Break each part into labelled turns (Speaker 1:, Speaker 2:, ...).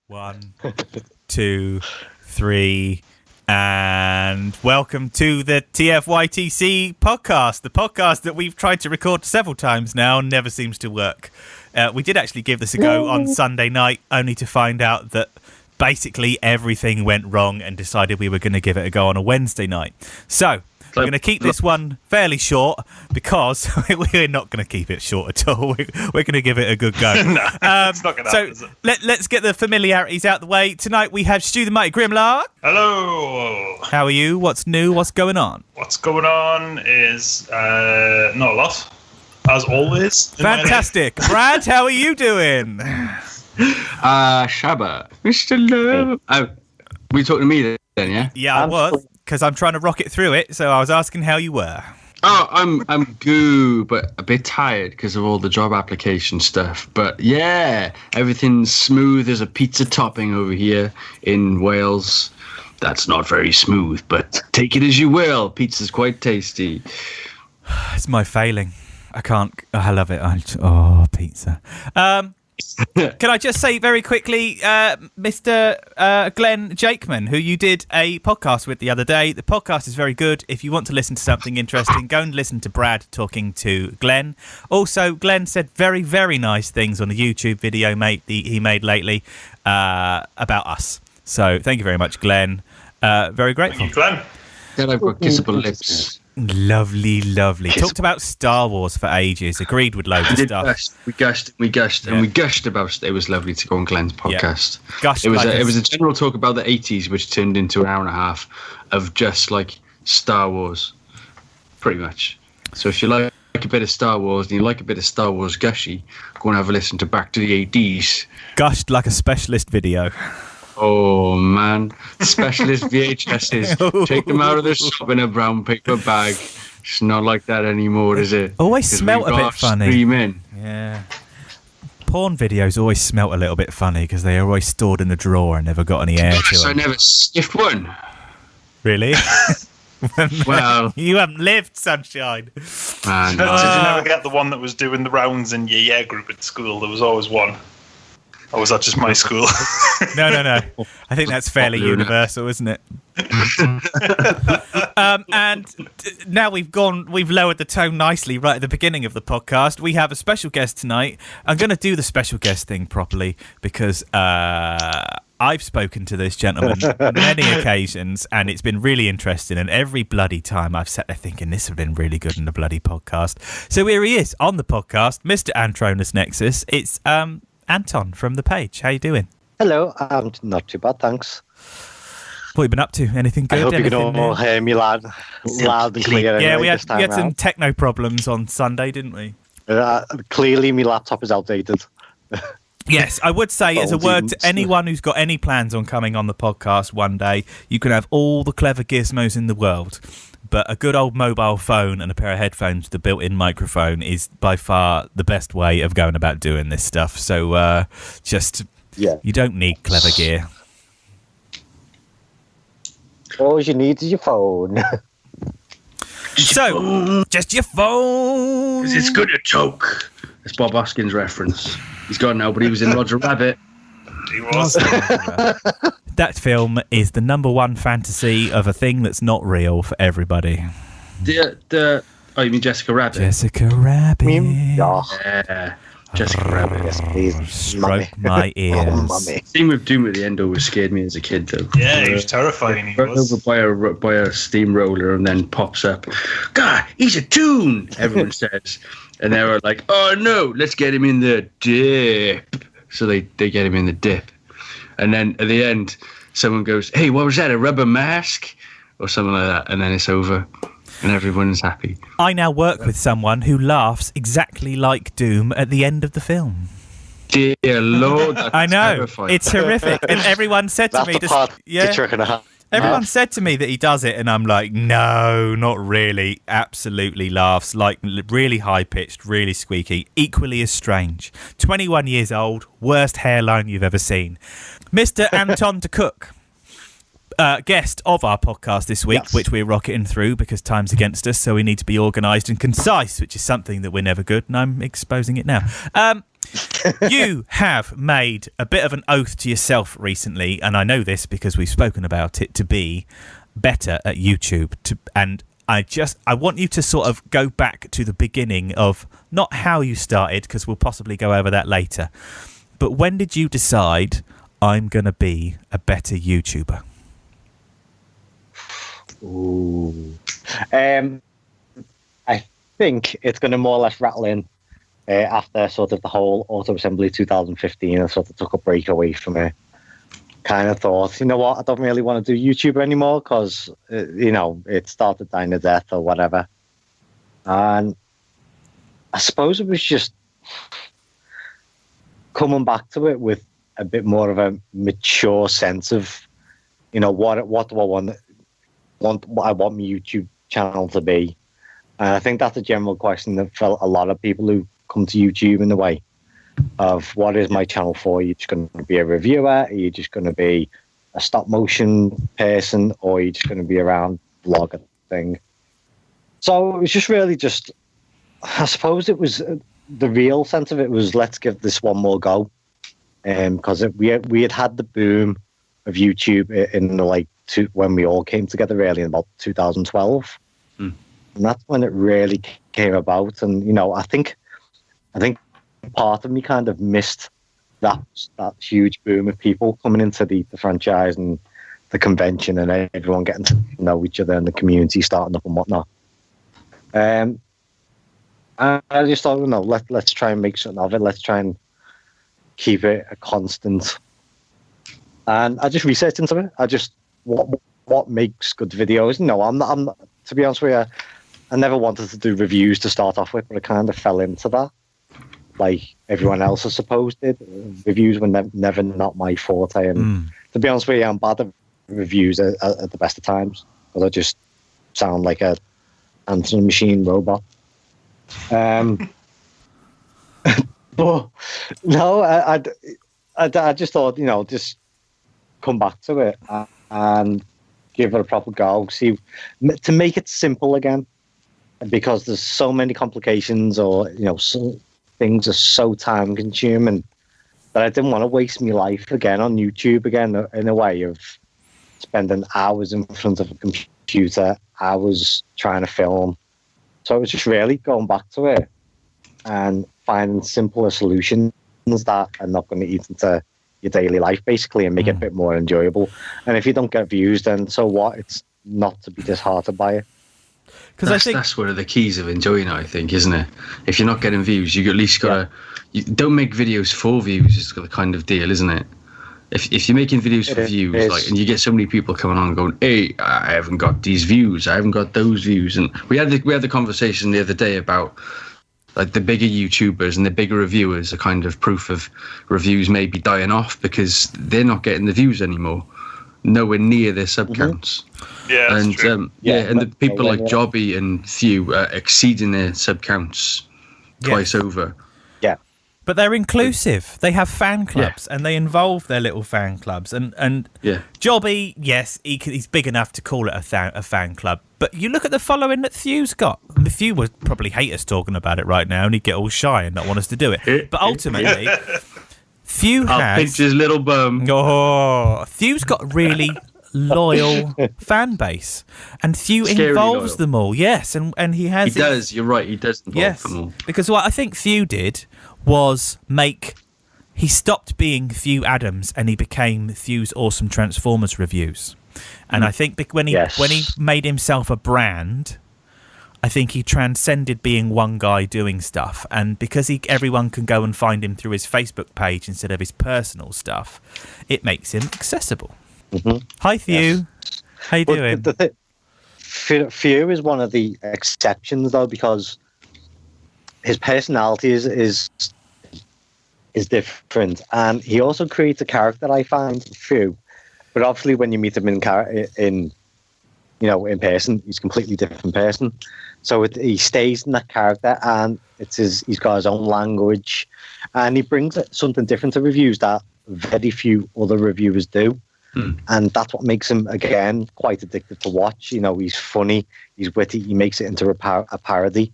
Speaker 1: 1, 2, 3, and welcome to the TFYTC podcast, the podcast that we've tried to record several times now and never seems to work. We did actually give this a go on Sunday night, only to find out that basically everything went wrong and decided we were going to give it a go on a Wednesday night. So we're going to keep this one fairly short because we're not going to keep it short at all. We're going to give it a good go.
Speaker 2: No, it's not going to happen, is it?
Speaker 1: Let's get the familiarities out the way. Tonight we have Stu the Mighty GRIMLOCK.
Speaker 2: Hello.
Speaker 1: How are you? What's new? What's going on?
Speaker 2: What's going on is not a lot, as always.
Speaker 1: Fantastic. Brad, how are you doing?
Speaker 3: Shabba. Mr. Love. Oh, were you talking to me then, yeah?
Speaker 1: Yeah, I was, because I'm trying to rocket through it, so I was asking how you were.
Speaker 3: Oh, I'm good, but a bit tired because of all the job application stuff. But yeah, everything's smooth as a pizza topping over here in Wales. That's not very smooth, but take it as you will. Pizza's quite tasty.
Speaker 1: It's my failing. I love it. Pizza. Can I just say very quickly, Mr. Glenn Jakeman, who you did a podcast with the other day. The podcast is very good. If you want to listen to something interesting, go and listen to Brad talking to Glenn. Also, Glenn said very, very nice things on a YouTube video he made lately about us. So thank you very much, Glenn. Very grateful.
Speaker 2: Thank you, Glenn.
Speaker 3: Then I've got kissable lips.
Speaker 1: Lovely. Talked about Star Wars for ages. Agreed with loads of stuff.
Speaker 3: We gushed about it. It was lovely to go on Glenn's podcast.
Speaker 1: Yeah.
Speaker 3: It was a general talk about the 80s, which turned into an hour and a half of just like Star Wars, pretty much. So if you like a bit of Star Wars and you like a bit of Star Wars gushy, go and have a listen to Back to the 80s.
Speaker 1: Gushed like a specialist video.
Speaker 3: Oh man, specialist VHSs. Take them out of the shop in a brown paper bag. It's not like that anymore, is it?
Speaker 1: Always smelt a bit funny.
Speaker 3: Streaming.
Speaker 1: Yeah. Porn videos always smelt a little bit funny because they are always stored in the drawer and never got any air to them.
Speaker 3: I never sniffed one.
Speaker 1: Really?
Speaker 3: Well,
Speaker 1: you haven't lived, sunshine.
Speaker 3: Man,
Speaker 2: Did you never get the one that was doing the rounds in your year group at school? There was always one. Or was that just my school?
Speaker 1: No. I think that's fairly universal, isn't it? And now we've lowered the tone nicely right at the beginning of the podcast. We have a special guest tonight. I'm going to do the special guest thing properly because I've spoken to this gentleman on many occasions and it's been really interesting. And every bloody time I've sat there thinking this would have been really good in the bloody podcast. So here he is on the podcast, Mr. Antronus Nexus. It's Anton from the page. How you doing?
Speaker 4: Hello, I'm not too bad, thanks.
Speaker 1: What have you been up to? Anything good?
Speaker 4: I hope you can all hear me loud and clear.
Speaker 1: Yeah, we had some techno problems on Sunday, didn't we?
Speaker 4: Clearly, my laptop is outdated.
Speaker 1: Yes, I would say as a word to anyone who's got any plans on coming on the podcast one day, you can have all the clever gizmos in the world, but a good old mobile phone and a pair of headphones with a built-in microphone is by far the best way of going about doing this stuff. So you don't need clever gear.
Speaker 4: All you need is your phone.
Speaker 1: Just your phone.
Speaker 3: Because it's good to choke. That's Bob Hoskins' reference. He's gone now, but he was in Roger Rabbit.
Speaker 2: He was.
Speaker 1: That film is the number one fantasy of a thing that's not real for everybody.
Speaker 3: You mean Jessica Rabbit?
Speaker 1: Jessica Rabbit.
Speaker 3: Yeah. Jessica Rabbit.
Speaker 4: Yes, please.
Speaker 1: Stroke my ears.
Speaker 4: Mummy.
Speaker 3: Scene with Doom at the end always scared me as a kid, though.
Speaker 2: Yeah, he was terrifying. He
Speaker 3: Run
Speaker 2: was.
Speaker 3: over by a steamroller and then pops up. God, he's a toon, everyone says. And they were like, oh no, let's get him in the dip. So they get him in the dip. And then at the end, someone goes, hey, what was that, a rubber mask? Or something like that. And then it's over. And everyone's happy.
Speaker 1: I now work with someone who laughs exactly like Doom at the end of the film.
Speaker 3: Dear Lord, that's
Speaker 1: I know,
Speaker 3: terrifying.
Speaker 1: It's horrific. And everyone said to me, everyone said to me that he does it, and I'm like, no, not really. Absolutely laughs, like really high pitched, really squeaky, equally as strange. 21 years old, worst hairline you've ever seen. Mr. Anton to Cook. Guest of our podcast this week, which we're rocketing through because time's against us, so we need to be organised and concise, which is something that we're never good, and I'm exposing it now. You have made a bit of an oath to yourself recently, and I know this because we've spoken about it, to be better at YouTube. And I want you to sort of go back to the beginning of not how you started, because we'll possibly go over that later, but when did you decide I'm going to be a better YouTuber?
Speaker 4: Ooh. I think it's going to more or less rattle in after sort of the whole Auto Assembly 2015. I sort of took a break away from it. Kind of thought, you know what, I don't really want to do YouTube anymore because, it started dying a death or whatever. And I suppose it was just coming back to it with a bit more of a mature sense of, what do I want what I want my YouTube channel to be. And I think that's a general question that felt a lot of people who come to YouTube in the way of what is my channel for? Are you just going to be a reviewer? Are you just going to be a stop motion person? Or are you just going to be around vlogging thing? So it was just really I suppose it was the real sense of it was let's give this one more go. Because we had the boom of YouTube in when we all came together really in about 2012. And that's when it really came about. And, I think part of me kind of missed that huge boom of people coming into the franchise and the convention and everyone getting to know each other and the community starting up and whatnot. And I just thought, let's try and make something of it. Let's try and keep it a constant. And I just researched into it. I just what makes good videos. No, I'm not, to be honest with you, I never wanted to do reviews to start off with, but I kind of fell into that. Like everyone else, I suppose, did. Reviews were never not my forte. And to be honest with you, I'm bad at reviews at the best of times because I just sound like a answering machine robot. But no, I just thought, just come back to it and give it a proper go. See, to make it simple again, because there's so many complications or, things are so time consuming that I didn't want to waste my life again on YouTube again in a way of spending hours in front of a computer, hours trying to film. So it was just really going back to it and finding simpler solutions that are not going to eat into your daily life basically and make it a bit more enjoyable. And if you don't get views, then so what? It's not to be disheartened by it.
Speaker 3: Because I think that's one of the keys of enjoying it, I think, isn't it? If you're not getting views, you at least gotta don't make videos for views. Is the kind of deal, isn't it? If you're making videos for views, and you get so many people coming on and going, "Hey, I haven't got these views, I haven't got those views," and we had the conversation the other day about like the bigger YouTubers and the bigger reviewers are kind of proof of reviews maybe dying off because they're not getting the views anymore, nowhere near their sub counts.
Speaker 2: Yeah, that's true.
Speaker 3: And the people like Jobby and Few are exceeding their sub counts twice over.
Speaker 4: Yeah.
Speaker 1: But they're inclusive. They have fan clubs and they involve their little fan clubs. And Jobby, yes, he's big enough to call it a fan club. But you look at the following that Thew's got. The Thew would probably hate us talking about it right now and he'd get all shy and not want us to do it. But ultimately, Thew has...
Speaker 3: I'll pinch his little bum.
Speaker 1: Oh, Thew's got really loyal fan base. And Thew involves them all. Yes, and he has...
Speaker 3: He does, you're right, he does involve them all.
Speaker 1: Because what I think Thew did was he stopped being Thew Adams and he became Thew's Awesome Transformers reviews. And I think when he made himself a brand, I think he transcended being one guy doing stuff. And because everyone can go and find him through his Facebook page instead of his personal stuff, it makes him accessible. Hi, Thew. Yes. How you doing?
Speaker 4: Thew is one of the exceptions, though, because his personality is different, and he also creates a character. I find Thew, but obviously when you meet him in person, he's a completely different person. So he stays in that character, and he's got his own language, and he brings something different to reviews that very few other reviewers do. And that's what makes him, again, quite addictive to watch. He's funny, he's witty, he makes it into a parody.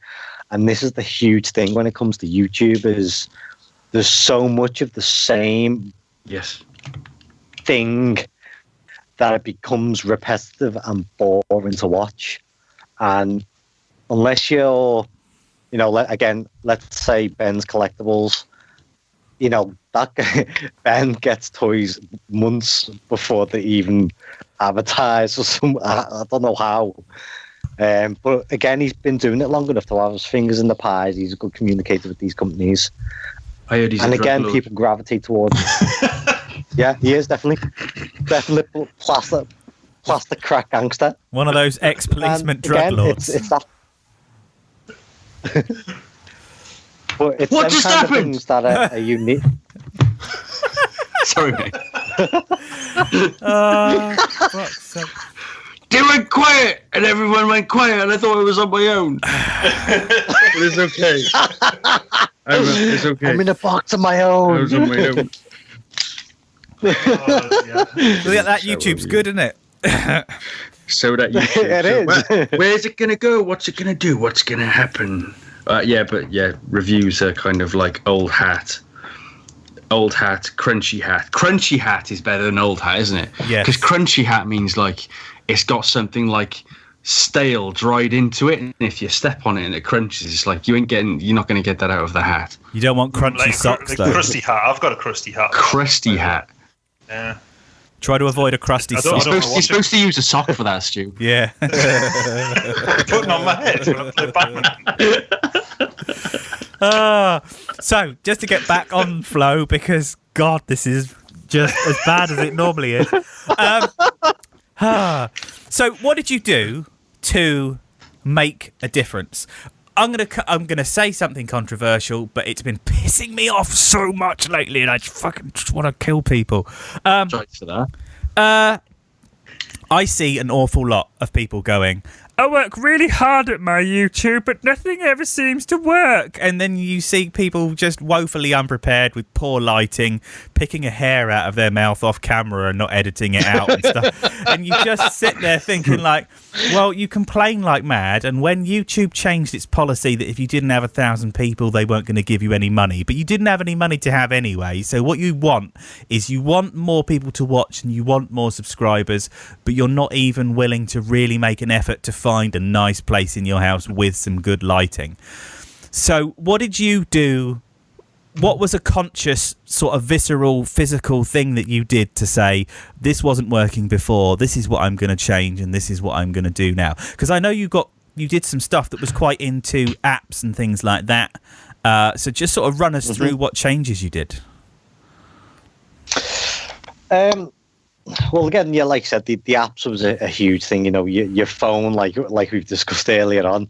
Speaker 4: And this is the huge thing when it comes to YouTube is there's so much of the same thing that it becomes repetitive and boring to watch. And unless you're, let's say Ben's Collectibles, that Ben gets toys months before they even advertise or some. I don't know how. But again, he's been doing it long enough to have his fingers in the pies. He's a good communicator with these companies.
Speaker 3: I heard he's
Speaker 4: and
Speaker 3: a
Speaker 4: again,
Speaker 3: drug lord.
Speaker 4: people gravitate towards. Yeah, he is definitely plastic crack gangster.
Speaker 1: One of those ex-policeman drug lords.
Speaker 4: It's that. But it's
Speaker 3: What
Speaker 4: them
Speaker 3: just
Speaker 4: kind
Speaker 3: happened?
Speaker 4: of things that are unique.
Speaker 3: Sorry, mate.
Speaker 1: Fuck's sake.
Speaker 3: They went quiet, and everyone went quiet, and I thought I was on my own. But it's okay. It's okay.
Speaker 4: I'm in a box of my
Speaker 3: I
Speaker 4: own.
Speaker 3: was on my own.
Speaker 1: That YouTube's good, isn't it?
Speaker 3: So that YouTube.
Speaker 4: It is.
Speaker 3: Where's it gonna go? What's it gonna do? What's gonna happen? Reviews are kind of like old hat, crunchy hat. Crunchy hat is better than old hat, isn't it?
Speaker 1: Yes.
Speaker 3: Because crunchy hat means like it's got something like stale dried into it, and if you step on it and it crunches, it's like you're not going to get that out of the hat.
Speaker 1: You don't want crunchy
Speaker 2: Like
Speaker 1: socks,
Speaker 2: a
Speaker 1: though.
Speaker 2: crusty hat. I've got a crusty hat.
Speaker 3: Crusty hat.
Speaker 2: Yeah.
Speaker 1: Try to avoid a crusty
Speaker 2: I don't-
Speaker 1: sock.
Speaker 2: I don't-
Speaker 3: You're supposed to use a sock for that, Stu.
Speaker 1: Yeah.
Speaker 2: Putting on my head when I play Batman.
Speaker 1: So, just to get back on flow, because, God, this is just as bad as it normally is. So, what did you do to make a difference? I'm gonna say something controversial, but it's been pissing me off so much lately, and I just want to kill people.
Speaker 3: Sorry for that.
Speaker 1: I see an awful lot of people going, I work really hard at my YouTube, but nothing ever seems to work. And then you see people just woefully unprepared with poor lighting, picking a hair out of their mouth off camera and not editing it out and stuff. And you just sit there thinking like, well, you complain like mad. And when YouTube changed its policy that if you didn't have 1,000 people, they weren't going to give you any money. But you didn't have any money to have anyway. So what you want is you want more people to watch and you want more subscribers, but you're not even willing to really make an effort to find a nice place in your house with some good lighting. So what did you do? What was a conscious sort of visceral physical thing that you did to say this wasn't working before, this is what I'm going to change and this is what I'm going to do now? Because I know you did some stuff that was quite into apps and things like that, so just sort of run us through what changes you did.
Speaker 4: Well, again, yeah, like I said, the apps was a huge thing. Your phone, like we've discussed earlier on,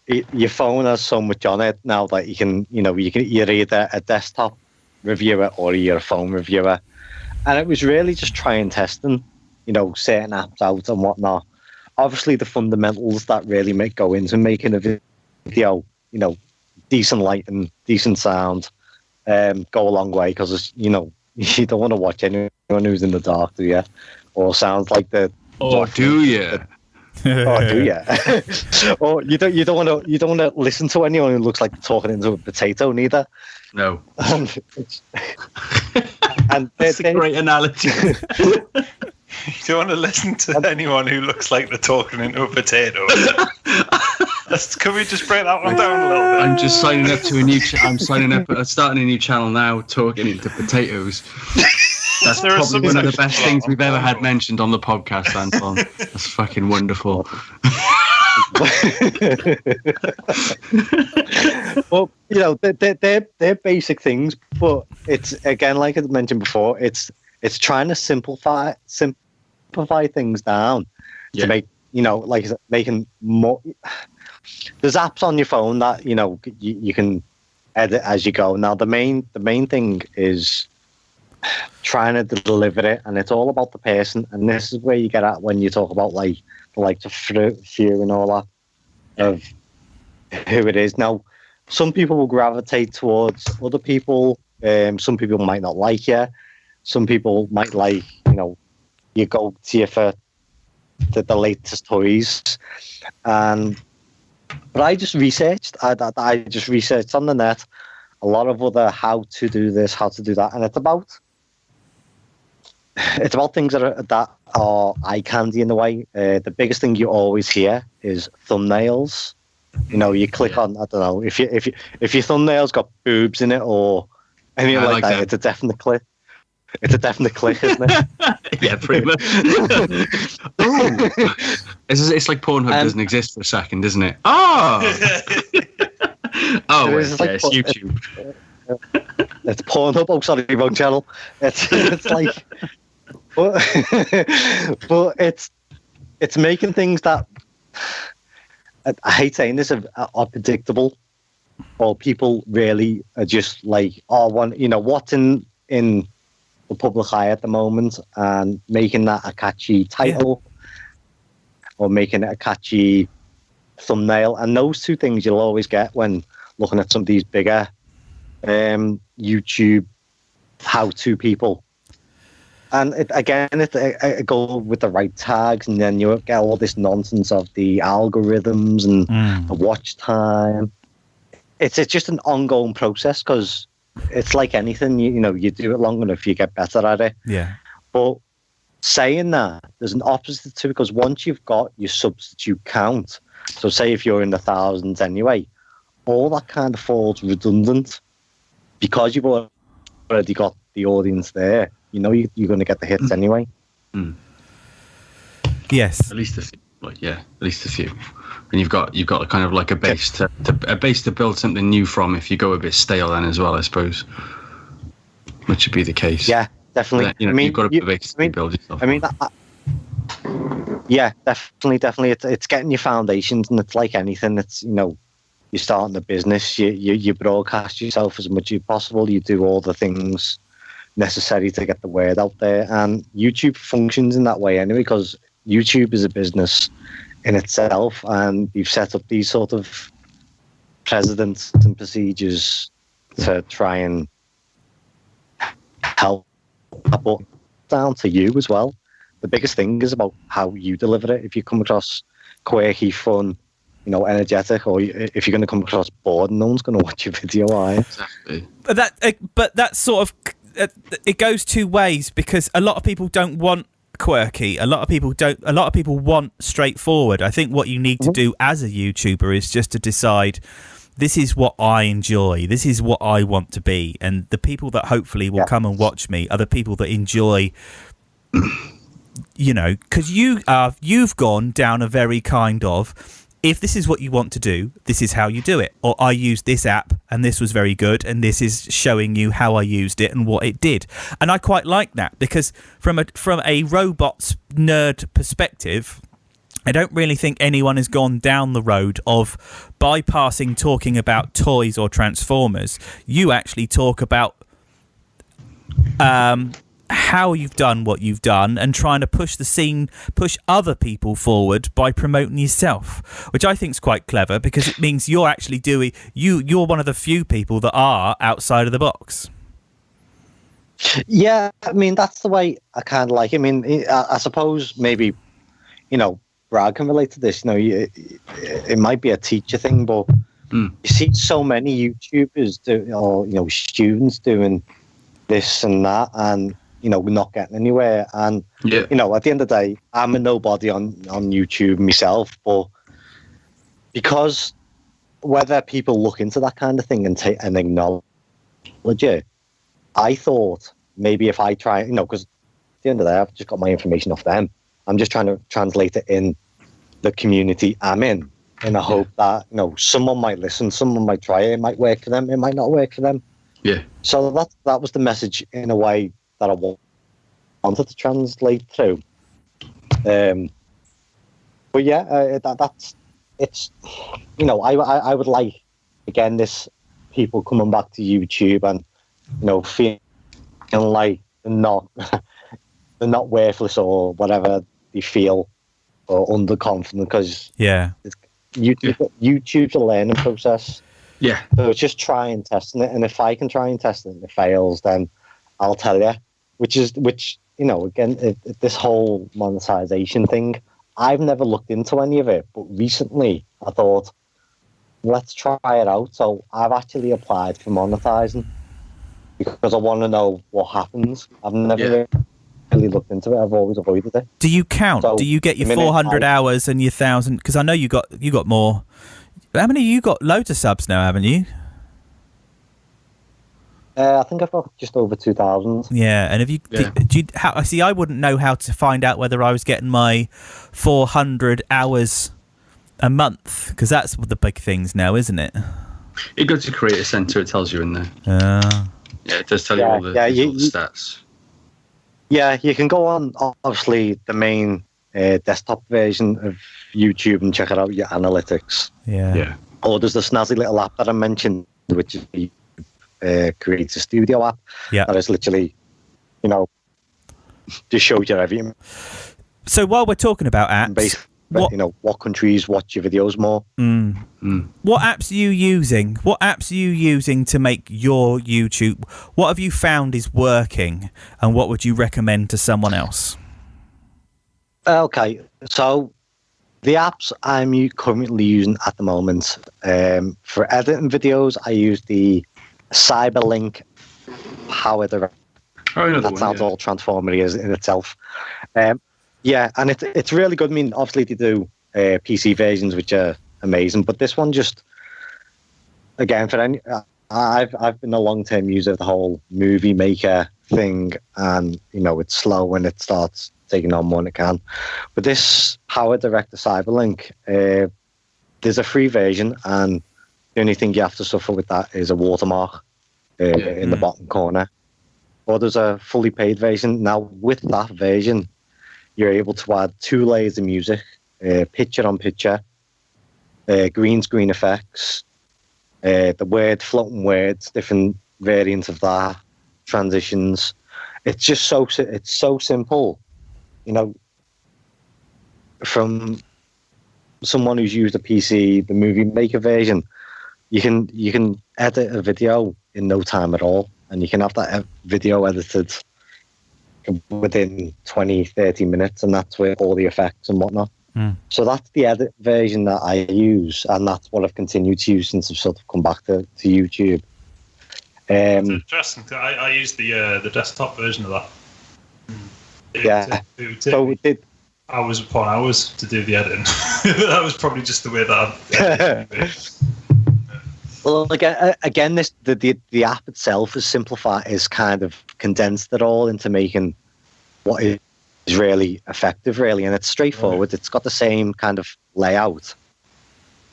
Speaker 4: your phone has so much on it now that you're either a desktop reviewer or you're a phone reviewer. And it was really just trying testing, certain apps out and whatnot. Obviously, the fundamentals that really go into making a video, decent lighting, decent sound, go a long way because you don't want to watch anyone who's in the dark, do you? Or sounds like the.
Speaker 3: Or do you?
Speaker 4: Oh, do you? Or you don't want to listen to anyone who looks like they're talking into a potato, neither.
Speaker 3: No.
Speaker 4: And
Speaker 3: That's a great analogy.
Speaker 2: You don't want to listen to anyone who looks like they're talking into a potato. Can we just break that one down a little bit?
Speaker 3: I'm just signing up to a new. I'm starting a new channel now, talking into potatoes. That's
Speaker 2: There are
Speaker 3: probably
Speaker 2: some
Speaker 3: one of the
Speaker 2: sections
Speaker 3: best
Speaker 2: for
Speaker 3: things
Speaker 2: that
Speaker 3: we've ever
Speaker 2: on
Speaker 3: had
Speaker 2: Pornhub.
Speaker 3: mentioned on the podcast, Anton. That's fucking wonderful.
Speaker 4: Well, they're basic things, but it's again, like I mentioned before, it's trying to simplify things down to make like I said, making more. There's apps on your phone that you can edit as you go. Now the main thing is trying to deliver it, and it's all about the person. And this is where you get at when you talk about the fear and all that of who it is. Now, some people will gravitate towards other people. Some people might not like you. Some people might like you go to you for the latest toys, but I just researched. I just researched on the net, a lot of other how to do this, how to do that, and it's about things that are eye candy in a way. The biggest thing you always hear is thumbnails. You click on, I don't know, if your thumbnail's got boobs in it or anything like that, it's a definite click. It's a definite click, isn't it?
Speaker 3: Yeah, pretty much. It's like Pornhub doesn't exist for a second, isn't it? Oh! It's YouTube.
Speaker 4: It's Pornhub. Oh, sorry, wrong channel. It's like, but it's making things that I hate saying this are predictable, or people really are just like, what's in the public eye at the moment, and making that a catchy title or making it a catchy thumbnail. And those two things you'll always get when looking at some of these bigger YouTube how-to people. And it goes with the right tags, and then you get all this nonsense of the algorithms and the watch time. It's just an ongoing process, because it's like anything, you do it long enough, you get better at it.
Speaker 1: Yeah.
Speaker 4: But saying that, there's an opposite to it, because once you've got your substitute count, so say if you're in the thousands anyway, all that kind of falls redundant, because you've already got the audience there. You're going to get the hits anyway.
Speaker 3: Mm.
Speaker 1: Yes.
Speaker 3: At least a few. At least a few. And you've got a kind of like a base to build something new from. If you go a bit stale, then as well, I suppose, which would be the case.
Speaker 4: Yeah, definitely.
Speaker 3: Then, you've got a base to build yourself.
Speaker 4: Yeah, definitely. It's getting your foundations, and it's like anything. It's you're starting a business. You broadcast yourself as much as possible. You do all the things necessary to get the word out there, and YouTube functions in that way anyway, because YouTube is a business in itself, and you've set up these sort of precedents and procedures to try and help, but down to you as well. The biggest thing is about how you deliver it. If you come across quirky, fun, energetic, or if you're going to come across bored, no one's going to watch your video, are you?
Speaker 3: Exactly.
Speaker 1: But that sort of it goes two ways, because a lot of people don't want quirky. A lot of people want straightforward. I think what you need to do as a YouTuber is just to decide, this is what I enjoy, this is what I want to be, and the people that hopefully will come and watch me are the people that enjoy, because you've gone down a very kind of, if this is what you want to do, this is how you do it. Or I used this app and this was very good, and this is showing you how I used it and what it did. And I quite like that, because from a robots nerd perspective, I don't really think anyone has gone down the road of bypassing talking about toys or Transformers. You actually talk about how you've done what you've done, and trying to push the scene, push other people forward by promoting yourself, which I think is quite clever, because it means you're actually you're one of the few people that are outside of the box.
Speaker 4: Yeah, that's the way I kind of like it. I suppose maybe, Brad can relate to this. It might be a teacher thing, but you see so many YouTubers or students doing this and that, and we're not getting anywhere. And at the end of the day, I'm a nobody on YouTube myself, but because whether people look into that kind of thing and acknowledge it, I thought maybe if I try, because at the end of the day, I've just got my information off them. I'm just trying to translate it in the community I'm in a hope that someone might listen, someone might try it, it might work for them, it might not work for them.
Speaker 3: Yeah.
Speaker 4: So that was the message in a way that I wanted to translate through. But yeah, it's I would like, again, this people coming back to YouTube and feeling like they're not worthless or whatever they feel, or underconfident, because YouTube's a learning process.
Speaker 3: Yeah.
Speaker 4: So it's just trying testing it, and if I can try and test it and it fails, then I'll tell you. Which again, this whole monetization thing, I've never looked into any of it, but recently I thought, let's try it out. So I've actually applied for monetizing because I want to know what happens. I've never really looked into it. I've always avoided it.
Speaker 1: Do you count?
Speaker 4: So
Speaker 1: do you get your
Speaker 4: the minute
Speaker 1: 400 hours and your 1,000? Because I know you got more. How many? You got loads of subs now, haven't you?
Speaker 4: I think I've got just over 2,000.
Speaker 1: Yeah, and have you?
Speaker 3: Yeah.
Speaker 1: Do you how, see, I wouldn't know how to find out whether I was getting my 400 hours a month, because that's the big things now, isn't it?
Speaker 3: You go to Creator Center, it tells you in there. Yeah, it does tell you all the stats.
Speaker 4: Yeah, you can go on, obviously, the main desktop version of YouTube and check it out, your analytics.
Speaker 1: Yeah.
Speaker 4: Or there's the snazzy little app that I mentioned, which is the Creator Studio app.
Speaker 1: Yeah.
Speaker 4: That is literally, just shows you everything.
Speaker 1: So while we're talking about apps,
Speaker 4: Basically, what countries watch your videos more.
Speaker 1: What apps are you using? What apps are you using to make your YouTube? What have you found is working, and what would you recommend to someone else?
Speaker 4: Okay, so the apps I'm currently using at the moment, for editing videos, I use the Cyberlink Power Direct. That sounds all transformative in itself. Yeah, and it's really good. I mean, obviously they do PC versions, which are amazing, but this one just, again, I've been a long-term user of the whole movie maker thing, and it's slow when it starts taking on more than it can. But this Power Director Cyberlink, there's a free version, and the only thing you have to suffer with that is a watermark in the bottom corner. Or there's a fully paid version. Now, with that version, you're able to add 2 layers of music, picture-on-picture, green screen effects, floating words, different variants of that, transitions. It's just so simple. From someone who's used a PC, the movie maker version, you can edit a video in no time at all, and you can have that video edited within 20-30 minutes, and that's with all the effects and whatnot. So that's the edit version that I use, and that's what I've continued to use since I've sort of come back to YouTube.
Speaker 2: It's interesting. I use the desktop version of that. It would take hours upon hours to do the editing. That was probably just the way that I've
Speaker 4: Well, again, the app itself is kind of condensed it all into making what is really effective, really, and it's straightforward. It's got the same kind of layout,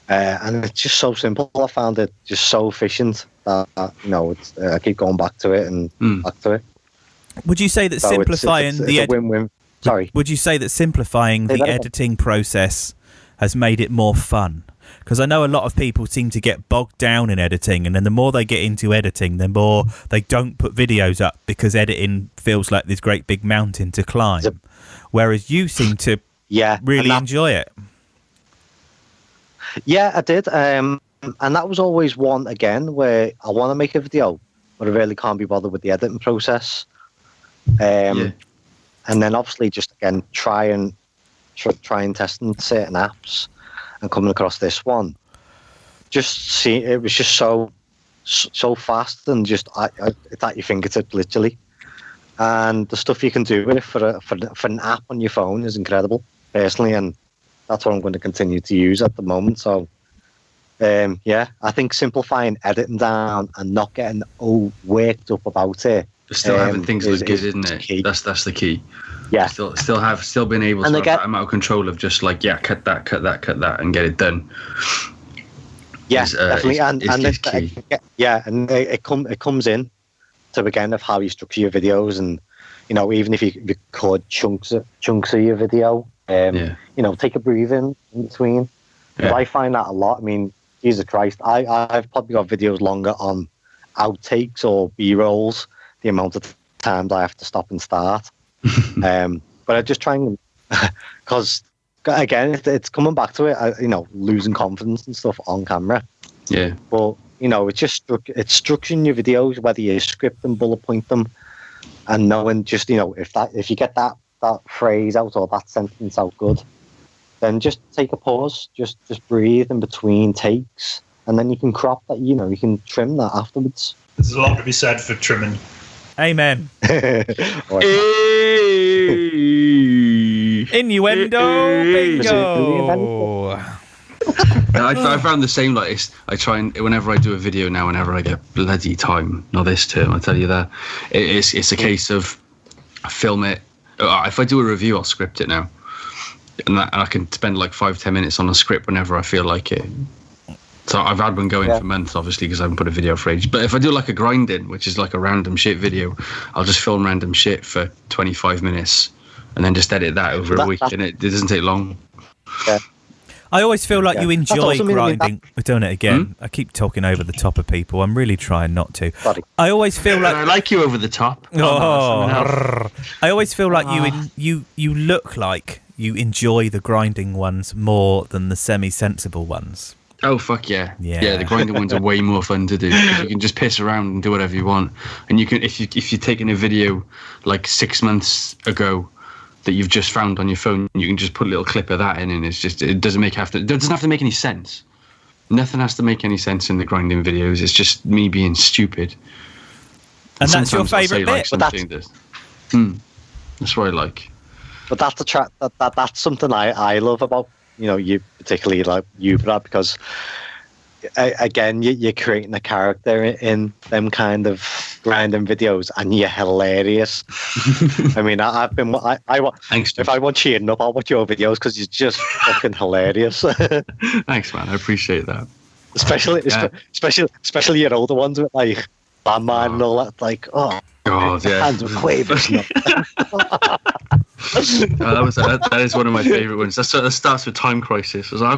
Speaker 4: and it's just so simple. I found it just so efficient that I keep going back to it and back to it.
Speaker 1: Would you say that simplifying
Speaker 4: it's a win-win? Sorry.
Speaker 1: Would you say that simplifying the editing process has made it more fun? Because I know a lot of people seem to get bogged down in editing, and then the more they get into editing, the more they don't put videos up because editing feels like this great big mountain to climb. Whereas you seem to really enjoy it. Yeah, I did. And that was always one, again, where I want to make a video, but I really can't be bothered with the editing process. And then obviously just, again, try and testing certain apps. And coming across this one, it was just so fast and just it's at your fingertips, literally. And the stuff you can do with it for an app on your phone is incredible, personally, and that's what I'm going to continue to use at the moment. So, I think simplifying editing down and not getting worked up about it.
Speaker 3: Still having things look good, isn't it?
Speaker 4: Key.
Speaker 3: That's the key.
Speaker 4: Yeah.
Speaker 3: Still being able to have that amount of control of just like, cut that, and get it done.
Speaker 4: Yeah, definitely.
Speaker 3: It's key.
Speaker 4: And it comes in to, again, of how you structure your videos, and even if you record chunks of your video, take a breathe in between. But I find that a lot. I mean, Jesus Christ, I've probably got videos longer on outtakes or B-rolls, the amount of times I have to stop and start. But I just try and, because again, it's coming back to it, losing confidence and stuff on camera.
Speaker 3: Yeah.
Speaker 4: But it's just structuring your videos, whether you script them, bullet point them, and knowing just if you get that phrase out or that sentence out good, then just take a pause, just breathe in between takes, and then you can crop that. You know, you can trim that afterwards.
Speaker 5: There's a lot to be said for trimming.
Speaker 1: Amen.
Speaker 4: Or-
Speaker 1: Innuendo bingo.
Speaker 3: I found the same. Like, I try and whenever I do a video now, whenever I get bloody time, not this term, I tell you that, it's a case of I film it. If I do a review, I'll script it now, and I can spend like 5-10 minutes on a script whenever I feel like it. So I've had one going for months, obviously, because I haven't put a video for ages. But if I do like a grinding, which is like a random shit video, I'll just film random shit for 25 minutes and then just edit that over a week, and it doesn't take long.
Speaker 4: Yeah.
Speaker 1: I always feel like you enjoy
Speaker 4: also mean
Speaker 1: grinding. We're doing it again. I keep talking over the top of people. I'm really trying not to.
Speaker 4: Sorry.
Speaker 1: I always feel like
Speaker 3: I like you over the top.
Speaker 1: I always feel like you look like you enjoy the grinding ones more than the semi-sensible ones.
Speaker 3: Oh fuck yeah.
Speaker 1: Yeah.
Speaker 3: The grinding ones are way more fun to do because you can just piss around and do whatever you want, and you can if you're taking a video like 6 months ago that you've just found on your phone, you can just put a little clip of that in, and it doesn't have to make any sense. Nothing has to make any sense in the grinding videos. It's just me being stupid.
Speaker 1: And that's your
Speaker 3: sometimes I'll
Speaker 1: favourite
Speaker 3: say, like,
Speaker 1: bit.
Speaker 3: something that's what I like.
Speaker 4: But that's that's something I love about, you know, you particularly like you, Brad, because again, you're creating a character in them kind of grinding videos, and you're hilarious. I mean,
Speaker 3: Thanks,
Speaker 4: if I want cheering up, I'll watch your videos because you're just fucking hilarious.
Speaker 3: Thanks, man. I appreciate that.
Speaker 4: Especially your older ones with like Landmine and all that. Like, oh,
Speaker 3: God, yeah.
Speaker 4: hands with quavers.
Speaker 3: That is one of my favourite ones. That starts with Time Crisis. I was like,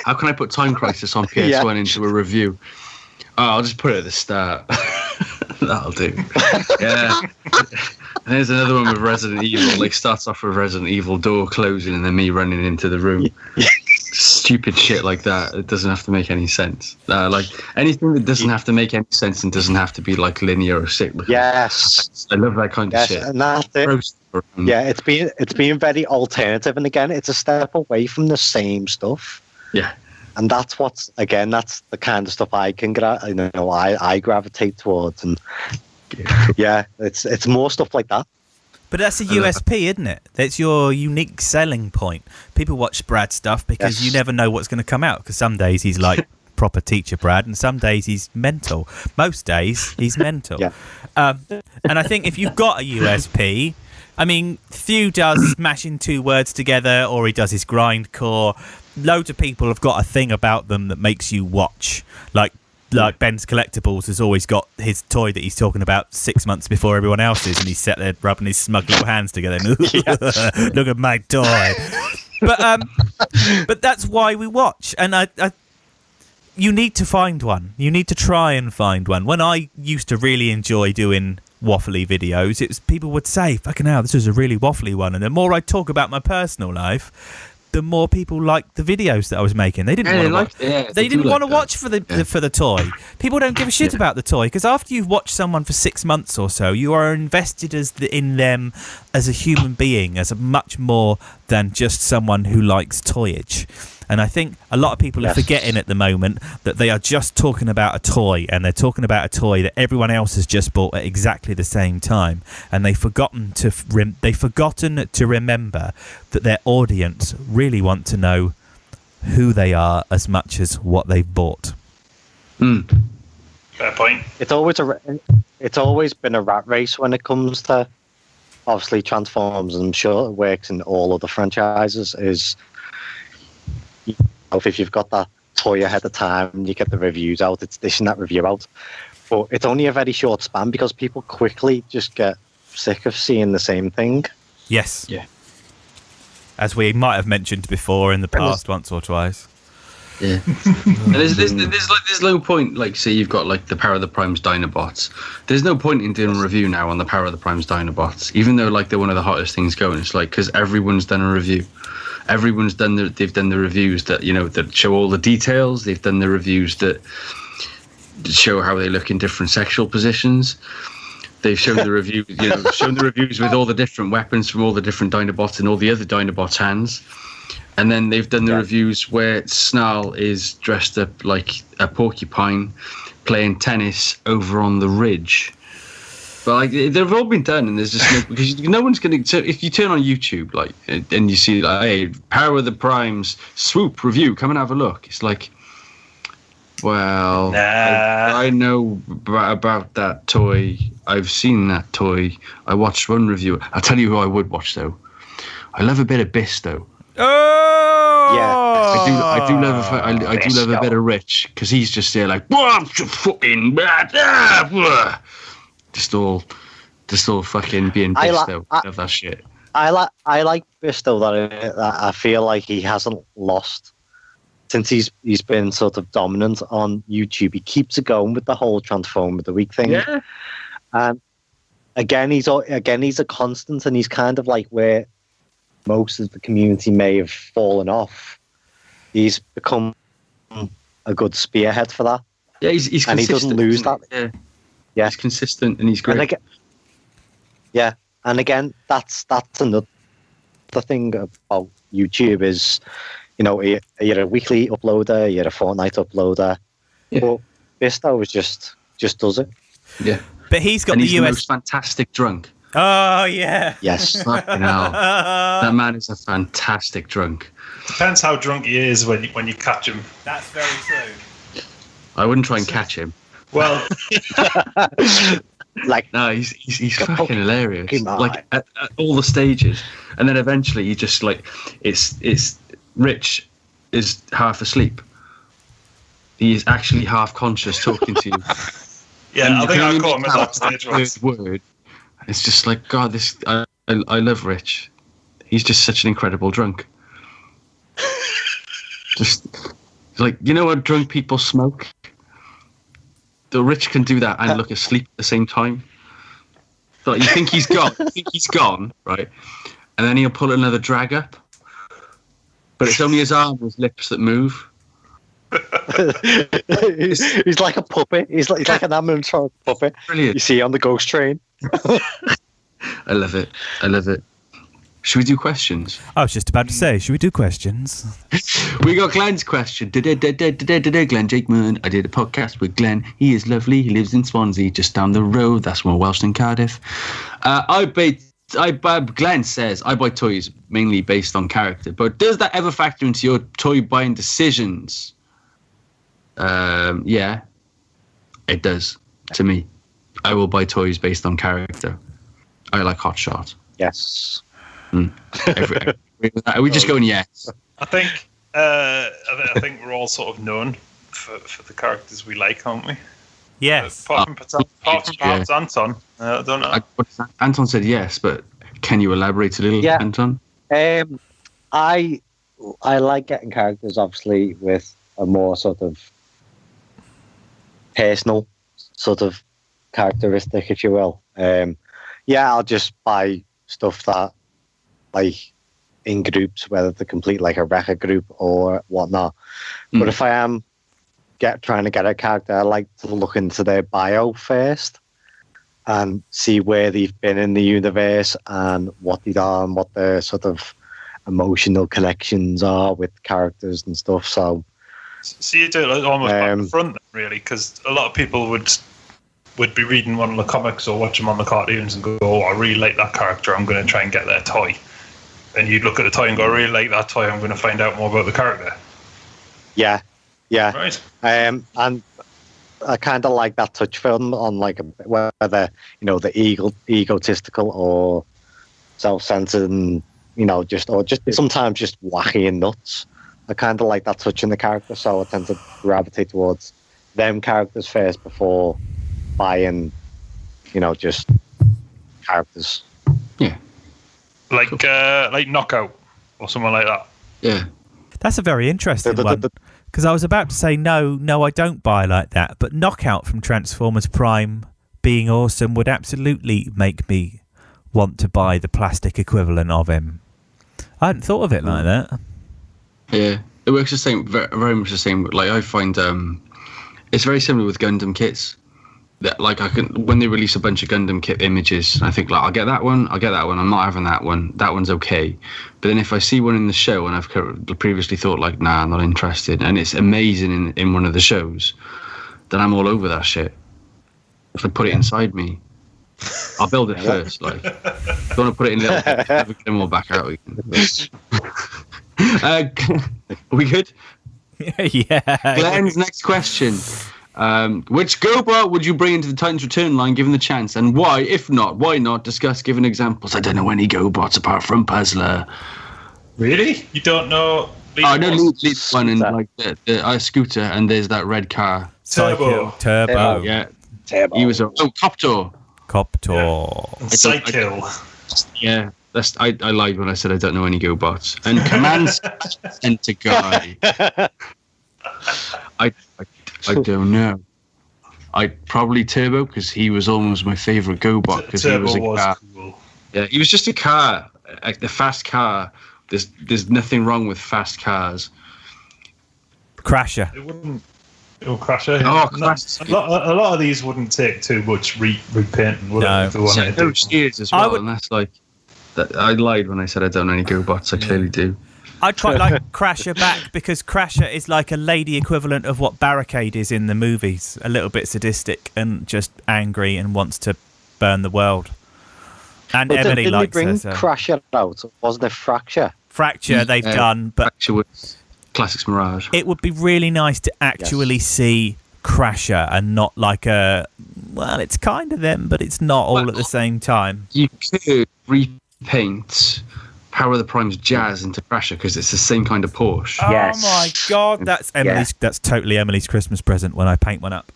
Speaker 3: how can I put Time Crisis on PS1 into a review? Oh, I'll just put it at the start. That'll do. Yeah. And there's another one with Resident Evil. Like, starts off with Resident Evil door closing and then me running into the room. Stupid shit like that. It doesn't have to make any sense. Like anything that doesn't have to make any sense and doesn't have to be like linear or cyclical.
Speaker 4: Yes.
Speaker 3: I love that kind of shit.
Speaker 4: And that's it. Yeah, it's being very alternative, and again, it's a step away from the same stuff.
Speaker 3: Yeah.
Speaker 4: And that's that's the kind of stuff I gravitate towards, and yeah, it's more stuff like that.
Speaker 1: But that's a USP, isn't it? That's your unique selling point. People watch Brad stuff because you never know what's going to come out, because some days he's like proper teacher Brad, and some days he's mental. Most days he's mental.
Speaker 4: Yeah.
Speaker 1: And I think if you've got a USP, I mean, Thew does mashing two words together, or he does his grindcore. Loads of people have got a thing about them that makes you watch. Like Ben's Collectibles has always got his toy that he's talking about 6 months before everyone else's, and he's sat there rubbing his smug little hands together. Look at my toy. But that's why we watch, and you need to find one. You need to try and find one. When I used to really enjoy doing waffly videos, it was people would say, fucking hell, this is a really waffly one, and the more I talk about my personal life, the more people liked the videos that I was making. They didn't want to watch. They didn't want to watch for the toy. People don't give a shit about the toy, because after you've watched someone for 6 months or so, you are invested in them as a human being, as a much more than just someone who likes toyage. And I think a lot of people are forgetting at the moment that they are just talking about a toy, and they're talking about a toy that everyone else has just bought at exactly the same time, and they've forgotten to remember that their audience really want to know who they are as much as what they've bought.
Speaker 5: Fair point.
Speaker 4: It's always been a rat race when it comes to, obviously, Transformers, and I'm sure it works in all other franchises, is if you've got that toy ahead of time and you get the reviews out, it's dishing that review out. But it's only a very short span, because people quickly just get sick of seeing the same thing.
Speaker 1: Yes.
Speaker 3: Yeah.
Speaker 1: As we might have mentioned before in the past once or twice.
Speaker 3: Yeah. And there's no point, like, say you've got like the Power of the Primes Dinobots. There's no point in doing a review now on the Power of the Primes Dinobots, even though like they're one of the hottest things going. It's like, because everyone's done a review. They've done the reviews that, you know, that show all the details. They've done the reviews that show how they look in different sexual positions. They've shown the review, shown the reviews with all the different weapons from all the different Dinobots and all the other Dinobots' hands. And then they've done the reviews where Snarl is dressed up like a porcupine playing tennis over on the ridge. But like they've all been done, and there's just no, because no one's going to. So if you turn on YouTube, like, and you see like, hey, Power of the Primes swoop review, come and have a look. It's like, well, I know about that toy. I've seen that toy. I watched one review. I'll tell you who I would watch though. I love a bit of Bisto.
Speaker 1: Oh
Speaker 3: yeah, I do love a bit of Rich, because he's just there like, fucking just all fucking being Bisto. I love that shit.
Speaker 4: I like Bisto that I feel like he hasn't lost since he's been sort of dominant on YouTube. He keeps it going with the whole Transformer of the Week thing.
Speaker 3: Yeah.
Speaker 4: And again he's a constant, and he's kind of like where most of the community may have fallen off. He's become a good spearhead for that.
Speaker 3: Yeah, he's
Speaker 4: and he doesn't lose that.
Speaker 3: Yeah, he's consistent and he's great.
Speaker 4: And again, that's another thing about YouTube is, you know, you're a weekly uploader, you're a fortnight uploader. Yeah. But Bisto just does it.
Speaker 3: Yeah.
Speaker 1: But he's got
Speaker 3: and
Speaker 1: the
Speaker 3: he's
Speaker 1: US.
Speaker 3: The most fantastic drunk.
Speaker 1: Oh yeah.
Speaker 4: Yes.
Speaker 3: Fucking hell. That man is a fantastic drunk.
Speaker 5: Depends how drunk he is when you catch him.
Speaker 1: That's very true.
Speaker 3: I wouldn't try and catch him.
Speaker 5: Well,
Speaker 4: like,
Speaker 3: no, he's fucking hilarious. Like at all the stages, and then eventually you just like it's Rich is half asleep. He is actually half conscious talking to you.
Speaker 5: Yeah, I think I caught him at that stage once.
Speaker 3: Word. It's just like, God, I love Rich. He's just such an incredible drunk. Just like, you know what drunk people smoke? The Rich can do that and look asleep at the same time. So you think he's gone, right? And then he'll pull another drag up. But it's only his arm and his lips that move.
Speaker 4: he's like a puppet. He's like an animatronic puppet.
Speaker 3: Brilliant.
Speaker 4: You see on the ghost train.
Speaker 3: I love it. Should we do questions?
Speaker 1: I was just about to say, should we do questions?
Speaker 3: We got Glenn's question. Glenn Jakeman. I did a podcast with Glenn. He is lovely. He lives in Swansea, just down the road. That's more Welsh than Cardiff. Glenn says, I buy toys mainly based on character, but does that ever factor into your toy buying decisions? Yeah, it does to me. I will buy toys based on character. I like Hot Shot.
Speaker 4: Yes.
Speaker 3: Are we just going yes?
Speaker 5: I think we're all sort of known for the characters we like, aren't we?
Speaker 1: Yes.
Speaker 5: Apart from perhaps Anton. I don't know.
Speaker 3: Anton said yes, but can you elaborate a little, Anton?
Speaker 4: I like getting characters, obviously, with a more sort of personal sort of characteristic, if you will. I'll just buy stuff that, like, in groups, whether to complete like a record group or whatnot. But if I am trying to get a character, I like to look into their bio first and see where they've been in the universe and what they've done, what their sort of emotional connections are with characters and stuff. So
Speaker 5: you do it almost back to front, really, because a lot of people would be reading one of the comics or watching them on the cartoons and go, oh, I really like that character, I'm going to try and get their toy. And you'd look at the toy and go, I really like that toy, I'm going to find out more about the character.
Speaker 4: Yeah.
Speaker 5: Right.
Speaker 4: And I kind of like that touch film on, like, whether, you know, the egotistical or self-centered and, you know, just sometimes just wacky and nuts. I kind of like that touch in the character, so I tend to gravitate towards them characters first before buying, you know, just characters.
Speaker 3: Yeah.
Speaker 5: Like Knockout or someone like that.
Speaker 3: Yeah.
Speaker 1: That's a very interesting one. Because I was about to say, no, I don't buy like that. But Knockout from Transformers Prime being awesome would absolutely make me want to buy the plastic equivalent of him. I hadn't thought of it like that.
Speaker 3: Yeah. It works the same, very much the same. Like, I find it's very similar with Gundam kits. that, like, I can, when they release a bunch of Gundam kit images, I think, like, I'll get that one, I'm not having that one's okay. But then if I see one in the show and I've previously thought, like, nah, I'm not interested, and it's amazing in one of the shows, then I'm all over that shit. If I put it inside me, I'll build it first. Like, if you want to put it in little bits, never get them all back out. Are we good?
Speaker 1: Yeah.
Speaker 3: Glenn's next question. Which GoBot would you bring into the Titans Return line given the chance, and why? If not, why not? Discuss given examples. I don't know any GoBots apart from Puzzler.
Speaker 5: Really? You don't know?
Speaker 3: I know lead one and like the scooter, and there's that red car.
Speaker 1: Turbo.
Speaker 3: Yeah.
Speaker 4: Turbo.
Speaker 3: He was Coptor.
Speaker 1: Coptor.
Speaker 5: And Cycle.
Speaker 3: Yeah. I lied when I said I don't know any GoBots. And Command Center guy. I don't know. I'd probably Turbo because he was almost my favourite GoBot because he was a car.
Speaker 5: Cool.
Speaker 3: Yeah, he was just a car, a fast car. There's nothing wrong with fast cars.
Speaker 1: Crasher.
Speaker 5: It wouldn't. Oh, Crasher.
Speaker 3: Oh,
Speaker 5: Crasher. A lot of these wouldn't take too much repainting, would it? If they wanted to do
Speaker 3: years as well, and that's like. I lied when I said I don't know any GoBots. I clearly do.
Speaker 1: I'd quite like Crasher back because Crasher is like a lady equivalent of what Barricade is in the movies. A little bit sadistic and just angry and wants to burn the world. And
Speaker 4: But
Speaker 1: Emily
Speaker 4: didn't
Speaker 1: likes
Speaker 4: they bring
Speaker 1: her. So.
Speaker 4: Crasher out? Wasn't there Fracture?
Speaker 1: Fracture they've done, but
Speaker 3: Fracture was Classics Mirage.
Speaker 1: it would be really nice to actually see Crasher and not like a... Well, it's kind of them, but it's not all at the same time.
Speaker 3: You could repaint Power of the Prime's Jazz into Crasher because it's the same kind of Porsche.
Speaker 4: Yes.
Speaker 1: Oh my god, that's Emily's. That's totally Emily's Christmas present when I paint one up.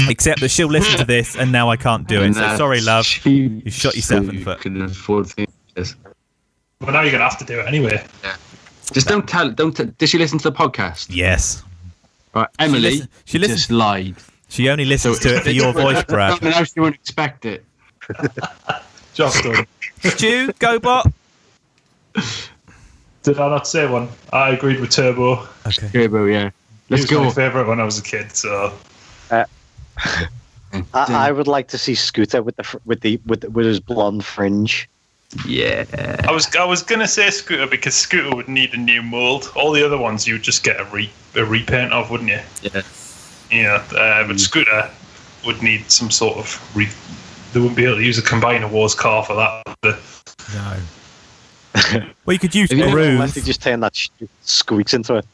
Speaker 1: Except that she'll listen to this and now I can't do it. So sorry, love. You shot yourself in the foot.
Speaker 3: Couldn't afford things.
Speaker 5: Well, now you're gonna have to do it anyway.
Speaker 3: Yeah. Just don't tell. Did she listen to the podcast?
Speaker 1: Yes.
Speaker 3: Right, Emily.
Speaker 1: She
Speaker 3: just lied.
Speaker 1: She only listens to it for your voice, Brad.
Speaker 3: Now she won't expect it.
Speaker 5: Job done.
Speaker 1: Stu, GoBot.
Speaker 5: Did I not say one? I agreed with Turbo.
Speaker 1: Okay.
Speaker 3: Turbo, yeah. Let's
Speaker 5: He was
Speaker 3: go.
Speaker 5: my favourite when I was a kid. So
Speaker 4: I would like to see Scooter with his blonde fringe.
Speaker 3: Yeah.
Speaker 5: I was gonna say Scooter because Scooter would need a new mold. All the other ones you would just get a repaint of, wouldn't you?
Speaker 3: Yeah.
Speaker 5: Yeah, but Scooter would need some sort of they wouldn't be able to use a Combiner Wars car for that.
Speaker 1: No. Well, you could use
Speaker 4: Unless they
Speaker 1: Groove.
Speaker 4: just turn that squeaks into it.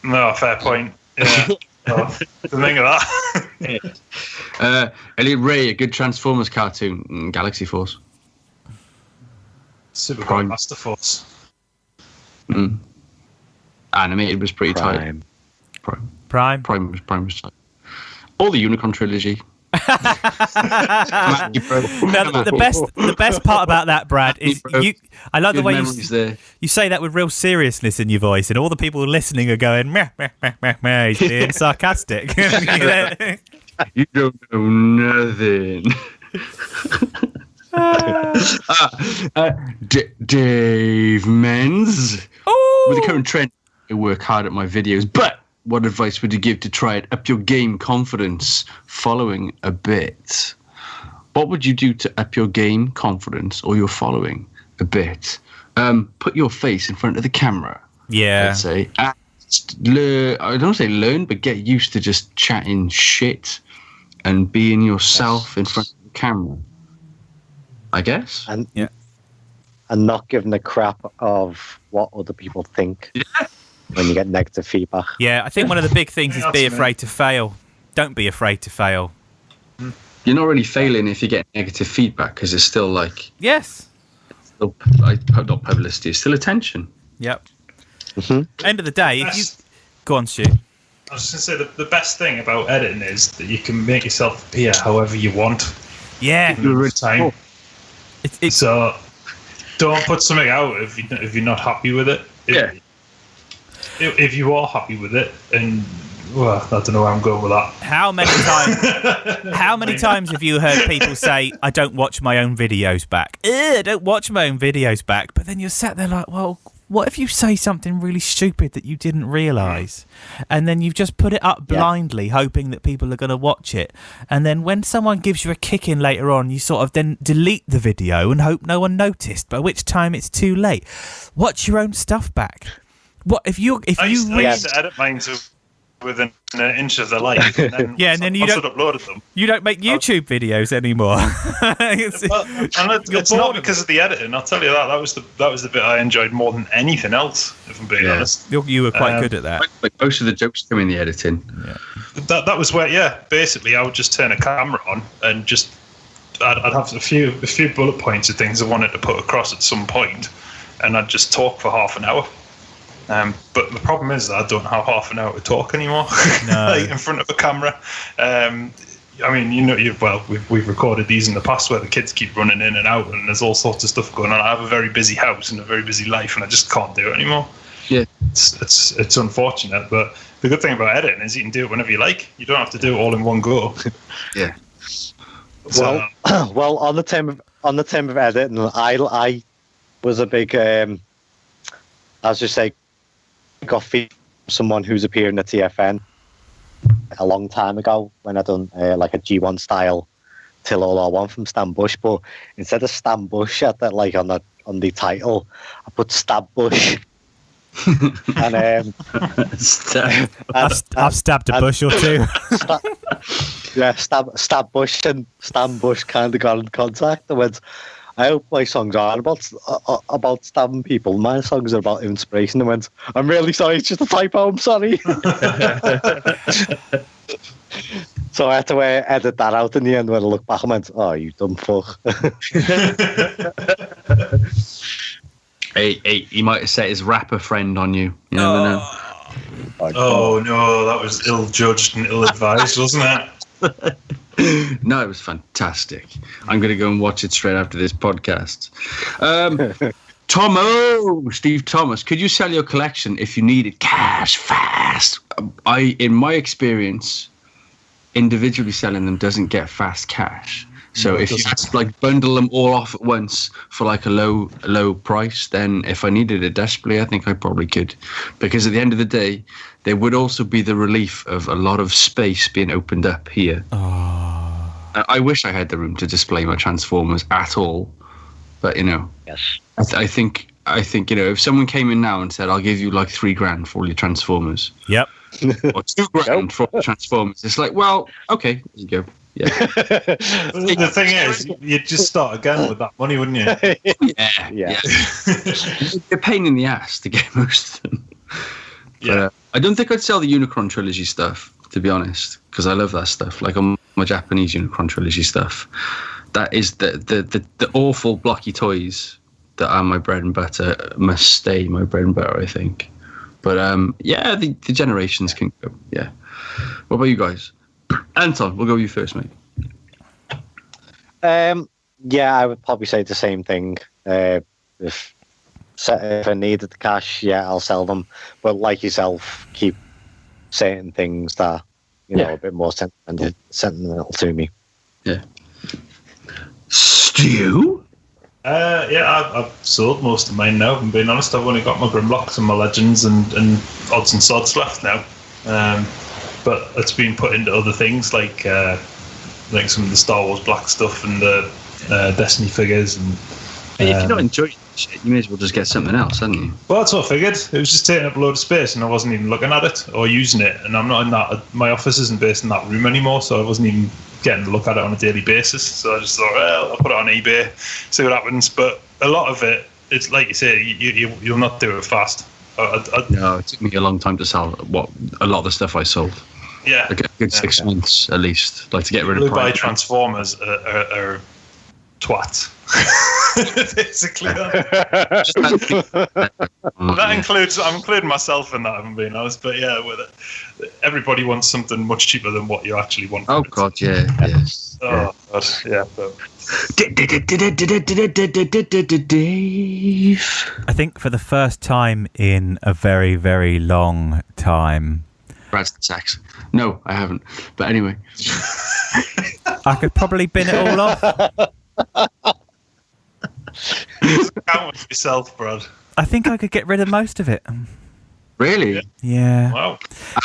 Speaker 5: No, fair point. Yeah. Well, think of that.
Speaker 3: Elliot Ray, a good Transformers cartoon, Galaxy Force.
Speaker 5: Super
Speaker 3: Prime.
Speaker 5: Master Force.
Speaker 3: Animated was pretty tight.
Speaker 1: Prime.
Speaker 3: Prime was tight. All the Unicron trilogy.
Speaker 1: Now, the best part about that, Brad, is you. I love the way you say that with real seriousness in your voice, and all the people listening are going, meh, meh, meh, meh, meh. He's being sarcastic.
Speaker 3: You don't know nothing. Dave Menz.
Speaker 1: Ooh.
Speaker 3: With the current trend, I work hard at my videos, but what advice would you give to try it up your game confidence following a bit? What would you do to up your game confidence or your following a bit? Put your face in front of the camera.
Speaker 1: Yeah.
Speaker 3: I'd say. Learn, I don't say learn, but get used to just chatting shit and being yourself in front of the camera. I guess.
Speaker 4: And not giving a crap of what other people think when you get negative feedback.
Speaker 1: Yeah, I think one of the big things is be afraid to fail. Don't be afraid to fail.
Speaker 3: You're not really failing if you get negative feedback because it's still like...
Speaker 1: Yes.
Speaker 3: Not publicity, it's still attention.
Speaker 1: Yep.
Speaker 4: Mm-hmm.
Speaker 1: End of the day, if you... Go on, Stu.
Speaker 5: I was just going to say the best thing about editing is that you can make yourself appear however you want.
Speaker 1: Yeah.
Speaker 5: Time.
Speaker 1: It's
Speaker 5: So don't put something out if you're not happy with it. If you are happy with it, and well, I don't know where I'm going with that.
Speaker 1: How many times have you heard people say, I don't watch my own videos back? I don't watch my own videos back. But then you're sat there like, well, what if you say something really stupid that you didn't realise, and then you've just put it up blindly, hoping that people are going to watch it, and then when someone gives you a kick in later on, you sort of then delete the video and hope no one noticed, by which time it's too late. Watch your own stuff back. What if you
Speaker 5: I used to edit mine to within an inch of the life, and then
Speaker 1: and then you don't
Speaker 5: uploaded them.
Speaker 1: You don't make YouTube videos anymore.
Speaker 5: It's not because of the editing. I'll tell you that was the bit I enjoyed more than anything else. If I'm being honest,
Speaker 1: you were quite good at that.
Speaker 3: Like most of the jokes come in the editing.
Speaker 1: Yeah.
Speaker 5: That was where basically I would just turn a camera on and just I'd have a few bullet points of things I wanted to put across at some point, and I'd just talk for half an hour. But the problem is that I don't have half an hour to talk anymore, like in front of a camera. I mean, we've recorded these in the past where the kids keep running in and out, and there's all sorts of stuff going on. I have a very busy house and a very busy life, and I just can't do it anymore.
Speaker 3: Yeah,
Speaker 5: it's unfortunate, but the good thing about editing is you can do it whenever you like. You don't have to do it all in one go.
Speaker 3: Yeah.
Speaker 5: So,
Speaker 4: well, on the term of editing, I was a big, as you say, got feedback from someone who's appearing at TFN a long time ago when I done like a G1 style Till All I Want from Stan Bush, but instead of Stan Bush at that, like on the title, I put Stab Bush. And
Speaker 1: I've stabbed a bush or two.
Speaker 4: Stab Bush and Stan Bush kind of got in contact and went, I hope my songs aren't about stabbing people. My songs are about inspiration. And went, I'm really sorry, it's just a typo, I'm sorry. So I had to edit that out in the end when I look back and went, oh, you dumb fuck.
Speaker 3: Hey, he might have set his rapper friend on you. You never know.
Speaker 5: Oh no, that was ill-judged and ill-advised, wasn't it?
Speaker 3: No, it was fantastic. I'm going to go and watch it straight after this podcast. Steve Thomas, could you sell your collection if you needed cash fast? In my experience, individually selling them doesn't get fast cash. So if you had to like bundle them all off at once for like a low price, then if I needed it desperately, I think I probably could. Because at the end of the day, there would also be the relief of a lot of space being opened up here.
Speaker 1: Oh.
Speaker 3: I wish I had the room to display my Transformers at all, but
Speaker 4: yes.
Speaker 3: I think if someone came in now and said, "I'll give you like $3,000 for all your Transformers,"
Speaker 1: yep,
Speaker 3: or $2,000 for all your Transformers, it's like, well, okay, there you go. Yeah.
Speaker 5: The thing is, you'd just start again with that money, wouldn't you?
Speaker 3: Yeah. It's a pain in the ass to get most of them.
Speaker 5: Yeah.
Speaker 3: But, I don't think I'd sell the Unicron trilogy stuff, to be honest, because I love that stuff. Like on my Japanese Unicron trilogy stuff, that is the awful blocky toys that are my bread and butter, must stay my bread and butter, I think. But the generations can go. Yeah. What about you guys? Anton, we'll go with you first, mate.
Speaker 4: Yeah, I would probably say the same thing. If I needed the cash, I'll sell them. But like yourself, keep saying things that a bit more sentimental to me.
Speaker 3: Yeah. Stu?
Speaker 5: I've sold most of mine now. If I'm being honest, I've only got my Grimlocks and my Legends and odds and sods left now. But it's been put into other things like some of the Star Wars Black stuff and the Destiny figures. And
Speaker 3: if you're not enjoying shit, you may as well just get something else, hadn't you?
Speaker 5: Well, that's what I figured. It was just taking up a load of space, and I wasn't even looking at it or using it. And I'm not in that. My office isn't based in that room anymore, so I wasn't even getting to look at it on a daily basis. So I just thought, well, I'll put it on eBay, see what happens. But a lot of it, it's like you say, you'll not do it fast.
Speaker 3: No, it took me a long time to sell a lot of the stuff I sold.
Speaker 5: Yeah,
Speaker 3: a good 6 months at least, like to get rid of.
Speaker 5: Who buy Transformers are twats. Basically, that includes. I'm including myself in that. If I'm being honest, but yeah, with it, everybody wants something much cheaper than what you actually want.
Speaker 3: Oh God, yeah, yes.
Speaker 5: Oh God, yeah.
Speaker 3: Dave.
Speaker 1: I think for the first time in a very, very long time.
Speaker 3: Brad's the sax. No, I haven't. But anyway.
Speaker 1: I could probably bin it all off.
Speaker 5: Count with yourself, Brad.
Speaker 1: I think I could get rid of most of it.
Speaker 3: Really?
Speaker 1: Yeah.
Speaker 5: Wow.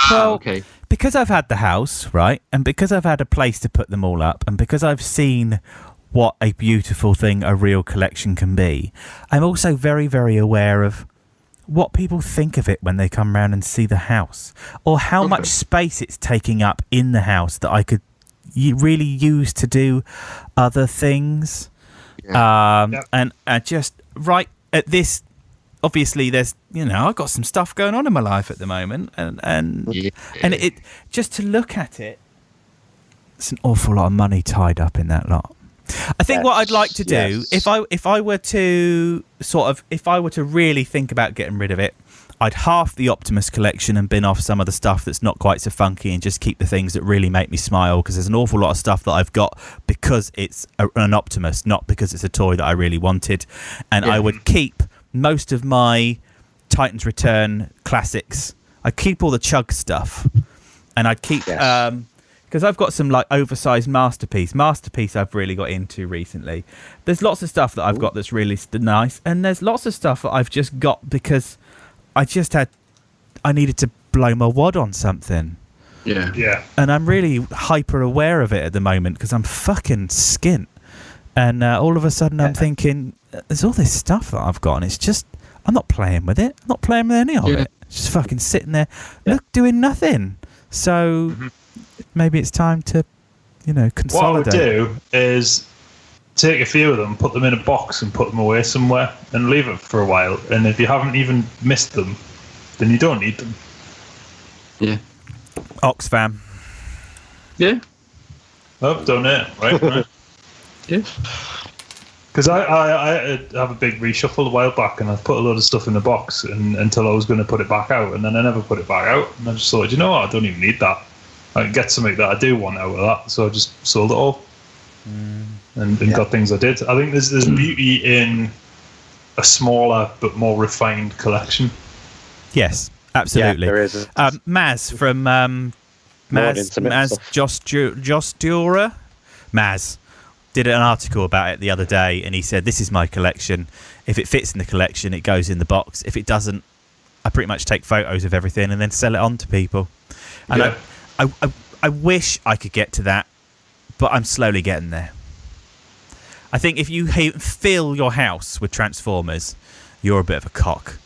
Speaker 1: Well,
Speaker 3: Okay.
Speaker 1: because I've had the house, right, and because I've had a place to put them all up, and because I've seen what a beautiful thing a real collection can be, I'm also very, very aware of what people think of it when they come round and see the house, or how much space it's taking up in the house that I could really use to do other things.
Speaker 3: Yeah.
Speaker 1: And just right at this, obviously there's, I've got some stuff going on in my life at the moment, and it just to look at it, it's an awful lot of money tied up in that lot. I think what I'd like to do, if I were to really think about getting rid of it, I'd half the Optimus collection and bin off some of the stuff that's not quite so funky, and just keep the things that really make me smile, because there's an awful lot of stuff that I've got because it's an Optimus, not because it's a toy that I really wanted. And I would keep most of my Titans Return classics. I'd keep all the Chug stuff, and I'd keep... because I've got some like oversized masterpiece I've really got into recently. There's lots of stuff that I've got that's really nice, and there's lots of stuff that I've just got because I needed to blow my wad on something.
Speaker 5: Yeah.
Speaker 1: And I'm really hyper aware of it at the moment because I'm fucking skint. And all of a sudden I'm thinking, there's all this stuff that I've got, and it's just, I'm not playing with it. I'm not playing with any of it. It's just fucking sitting there, doing nothing. So... maybe it's time to, consolidate.
Speaker 5: What I would do is take a few of them, put them in a box and put them away somewhere and leave it for a while. And if you haven't even missed them, then you don't need them.
Speaker 3: Yeah.
Speaker 1: Oxfam.
Speaker 3: Yeah.
Speaker 5: I've done it, right?
Speaker 3: Yeah.
Speaker 5: Because I have a big reshuffle a while back, and I put a load of stuff in the box until I was going to put it back out, and then I never put it back out. And I just thought, you know what, I don't even need that. I can get something that I do want out of that, so I just sold it all and got things I did. I think there's beauty in a smaller but more refined collection.
Speaker 1: Yes, absolutely.
Speaker 4: Yeah, there is.
Speaker 1: Maz from Maz Jostura. Maz did an article about it the other day, and he said, "This is my collection. If it fits in the collection, it goes in the box. If it doesn't, I pretty much take photos of everything and then sell it on to people." And I wish I could get to that, but I'm slowly getting there. I think if you fill your house with Transformers, you're a bit of a cock.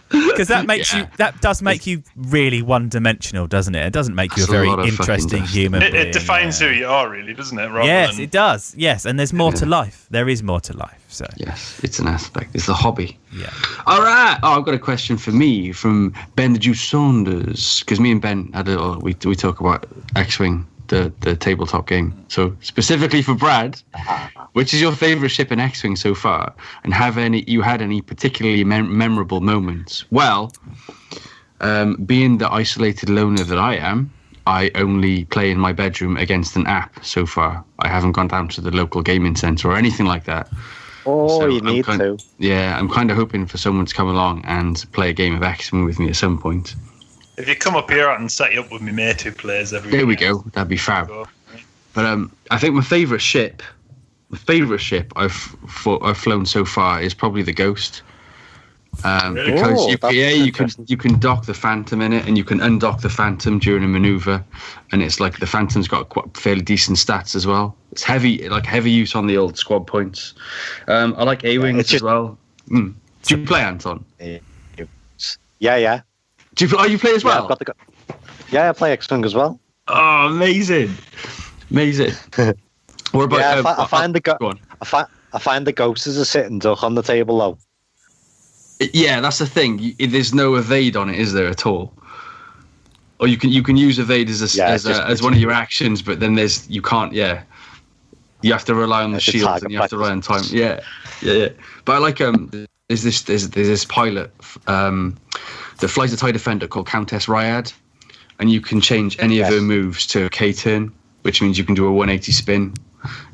Speaker 1: Because that does make you really one-dimensional, doesn't it? It doesn't make you a very interesting human being.
Speaker 5: It defines who you are, really, doesn't it?
Speaker 1: Yes, it does. Yes, and there's more to life. There is more to life. So
Speaker 3: yes, it's an aspect. It's a hobby.
Speaker 1: Yeah.
Speaker 3: All right. Oh, I've got a question for me from Ben the Juice Saunders, because me and Ben had we talk about X-Wing, the tabletop game. So specifically for Brad, which is your favourite ship in X-Wing so far, and have you had any particularly memorable moments? Well, being the isolated loner that I am, I only play in my bedroom against an app so far. I haven't gone down to the local gaming centre or anything like that.
Speaker 4: Oh, so you need to.
Speaker 3: Yeah, I'm kind of hoping for someone to come along and play a game of X-Wing with me at some point.
Speaker 5: If you come up here, I can set you up with my mate who plays every
Speaker 3: There we
Speaker 5: weekend.
Speaker 3: go. That'd be fab. But I think my favourite ship I've flown so far is probably the Ghost.
Speaker 5: Really?
Speaker 3: Because
Speaker 4: you
Speaker 3: can dock the Phantom in it, and you can undock the Phantom during a maneuver, and it's like the Phantom's got quite fairly decent stats as well. It's heavy use on the old squad points. I like A-Wings as well. Do you play, Anton?
Speaker 4: Yeah.
Speaker 3: Do you play as well?
Speaker 4: I play X-Wing as well.
Speaker 3: Oh, amazing! What about?
Speaker 4: I find the Ghost as a sitting duck on the table though.
Speaker 3: Yeah, that's the thing. There's no evade on it, is there, at all? Or you can use evade as one of your actions, but then you can't. Yeah, you have to rely on the shield and you have to rely on time. Yeah. But I like there's this pilot that flies a TIE Defender called Countess Ryad, and you can change any of her moves to a K-turn, which means you can do a 180 spin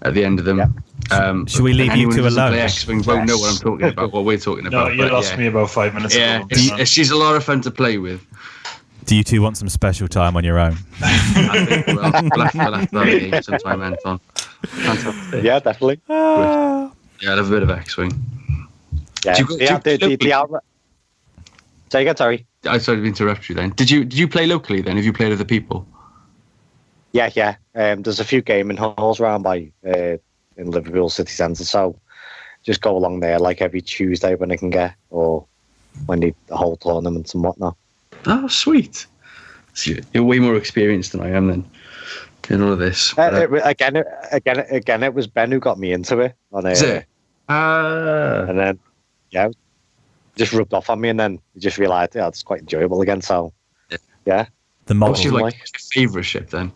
Speaker 3: at the end of them.
Speaker 4: Yep.
Speaker 1: Should we leave you to alone?
Speaker 3: X-Wing won't know what I'm talking about, what we're talking about.
Speaker 5: No, you lost me about 5 minutes ago.
Speaker 3: Yeah, she's a lot of fun to play with.
Speaker 1: Do you two want some special time on your own?
Speaker 3: I think we'll have to have a game sometime, Anton. Fantastic.
Speaker 4: Yeah, definitely.
Speaker 3: Yeah, I love a bit of X-Wing.
Speaker 4: Yeah, the outright. Say again, sorry.
Speaker 3: I sorry to interrupt you then. Did you play locally then? Have you played other people?
Speaker 4: Yeah. There's a few gaming halls around by in Liverpool city centre, so just go along there like every Tuesday when I can get, or when they hold tournaments and whatnot.
Speaker 3: Oh, sweet. So you're way more experienced than I am then in all of this.
Speaker 4: Again, it was Ben who got me into it. Is it? And then, yeah, just rubbed off on me, and then you just realised, yeah, it's quite enjoyable again. So, yeah.
Speaker 1: The model.
Speaker 3: What's your favourite ship then?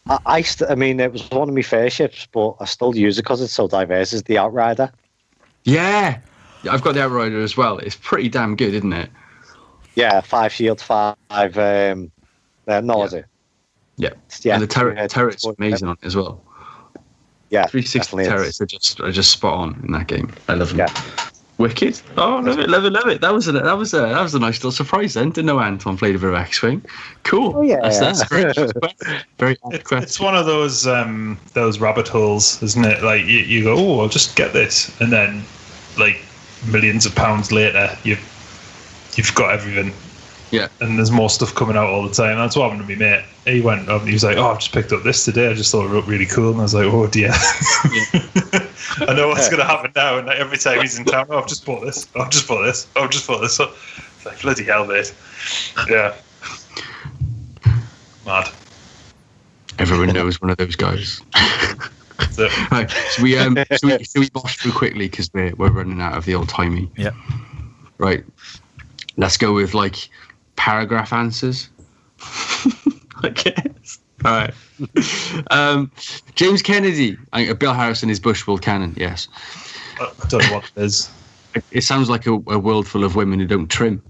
Speaker 4: I mean, it was one of my first ships, but I still use it because it's so diverse. Is the Outrider?
Speaker 3: Yeah, I've got the Outrider as well. It's pretty damn good, isn't it?
Speaker 4: Yeah, 5 shields, 5. Is it?
Speaker 3: Yeah.
Speaker 4: Yeah.
Speaker 3: And the turret's amazing on it as well.
Speaker 4: Yeah,
Speaker 3: 360 turrets are just spot on in that game. I love them.
Speaker 4: Yeah.
Speaker 3: Wicked. Oh, love it. That was a nice little surprise then. Didn't know Anton played a bit of X-Wing. Cool.
Speaker 4: Oh yeah.
Speaker 3: That's very very.
Speaker 5: It's one of those rabbit holes, isn't it? Like you go, oh, I'll just get this, and then like millions of pounds later, you've got everything.
Speaker 3: Yeah. And
Speaker 5: there's more stuff coming out all the time. That's what happened to me, mate. He went up and he was like, oh, I've just picked up this today. I just thought it looked really cool. And I was like, oh dear. I know what's going to happen now. And every time he's in town, oh, I've just bought this. Oh, I've just bought this. Oh, I've just bought this. Oh, it's like, bloody hell, mate. Yeah. Mad.
Speaker 3: Everyone knows one of those guys. Right. So we bosh through quickly because we're running out of the old timey.
Speaker 1: Yeah.
Speaker 3: Right. Let's go with like paragraph answers. I guess. All right. James Kennedy. Bill Harrison is Bushwill Cannon. Yes.
Speaker 5: I don't know what it is.
Speaker 3: It sounds like a world full of women who don't trim.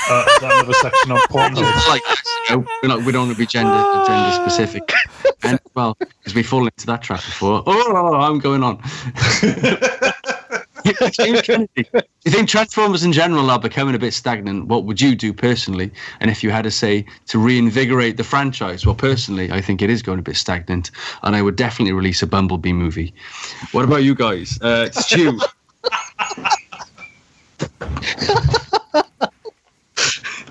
Speaker 5: Another section on porn.
Speaker 3: Like, we don't want to be gender specific, and well, because we fall into that trap before. Oh, I'm going on. James Kennedy. Do you think Transformers in general are becoming a bit stagnant? What would you do personally? And if you had to say to reinvigorate the franchise, well, personally, I think it is going a bit stagnant, and I would definitely release a Bumblebee movie. What about you guys? Stu.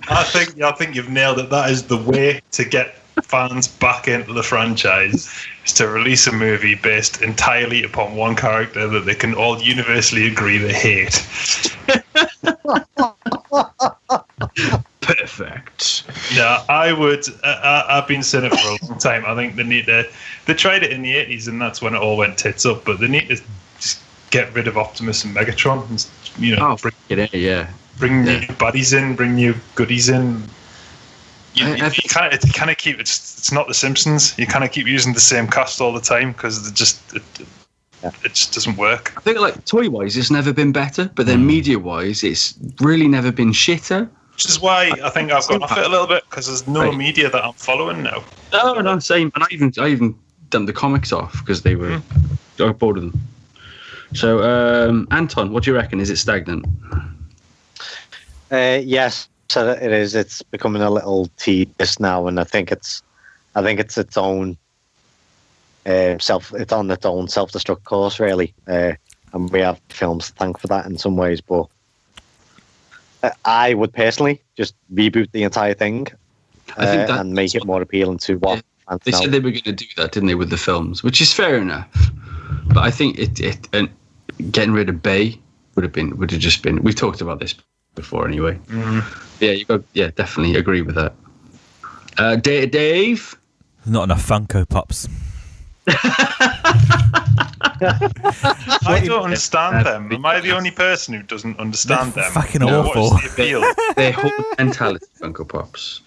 Speaker 5: I think you've nailed it. That is the way to get fans back into the franchise, is to release a movie based entirely upon one character that they can all universally agree they hate.
Speaker 3: Perfect.
Speaker 5: Yeah, I would. I've been saying it for a long time. I think they need to. They tried it in the 80s, and that's when it all went tits up. But they need to just get rid of Optimus and Megatron, and bring new buddies in, bring new goodies in. You kind of keep it's not The Simpsons. You kind of keep using the same cast all the time because it just doesn't work.
Speaker 3: I think like toy wise, it's never been better, but then media wise, it's really never been shitter.
Speaker 5: Which is why I think I've gone off it a little bit because there's no media that I'm following now.
Speaker 3: No, same. And I even done the comics off because they were I bored of them. So Anton, what do you reckon? Is it stagnant?
Speaker 4: Yes. So it is. It's becoming a little tedious now, and I think it's its own It's on its own self-destruct course, really. And we have films to thank for that in some ways. But I would personally just reboot the entire thing and make it more appealing to what fans
Speaker 3: they
Speaker 4: know.
Speaker 3: said they were going to do that, didn't they, with the films? Which is fair enough. But I think getting rid of Bay would have just been. We talked about this before anyway. Yeah, definitely agree with that. Dave?
Speaker 1: There's not enough Funko Pops.
Speaker 5: I don't understand them. Am I the only person who doesn't understand them?
Speaker 1: Fucking awful.
Speaker 5: What's the appeal?
Speaker 3: They're hoard mentality Funko Pops.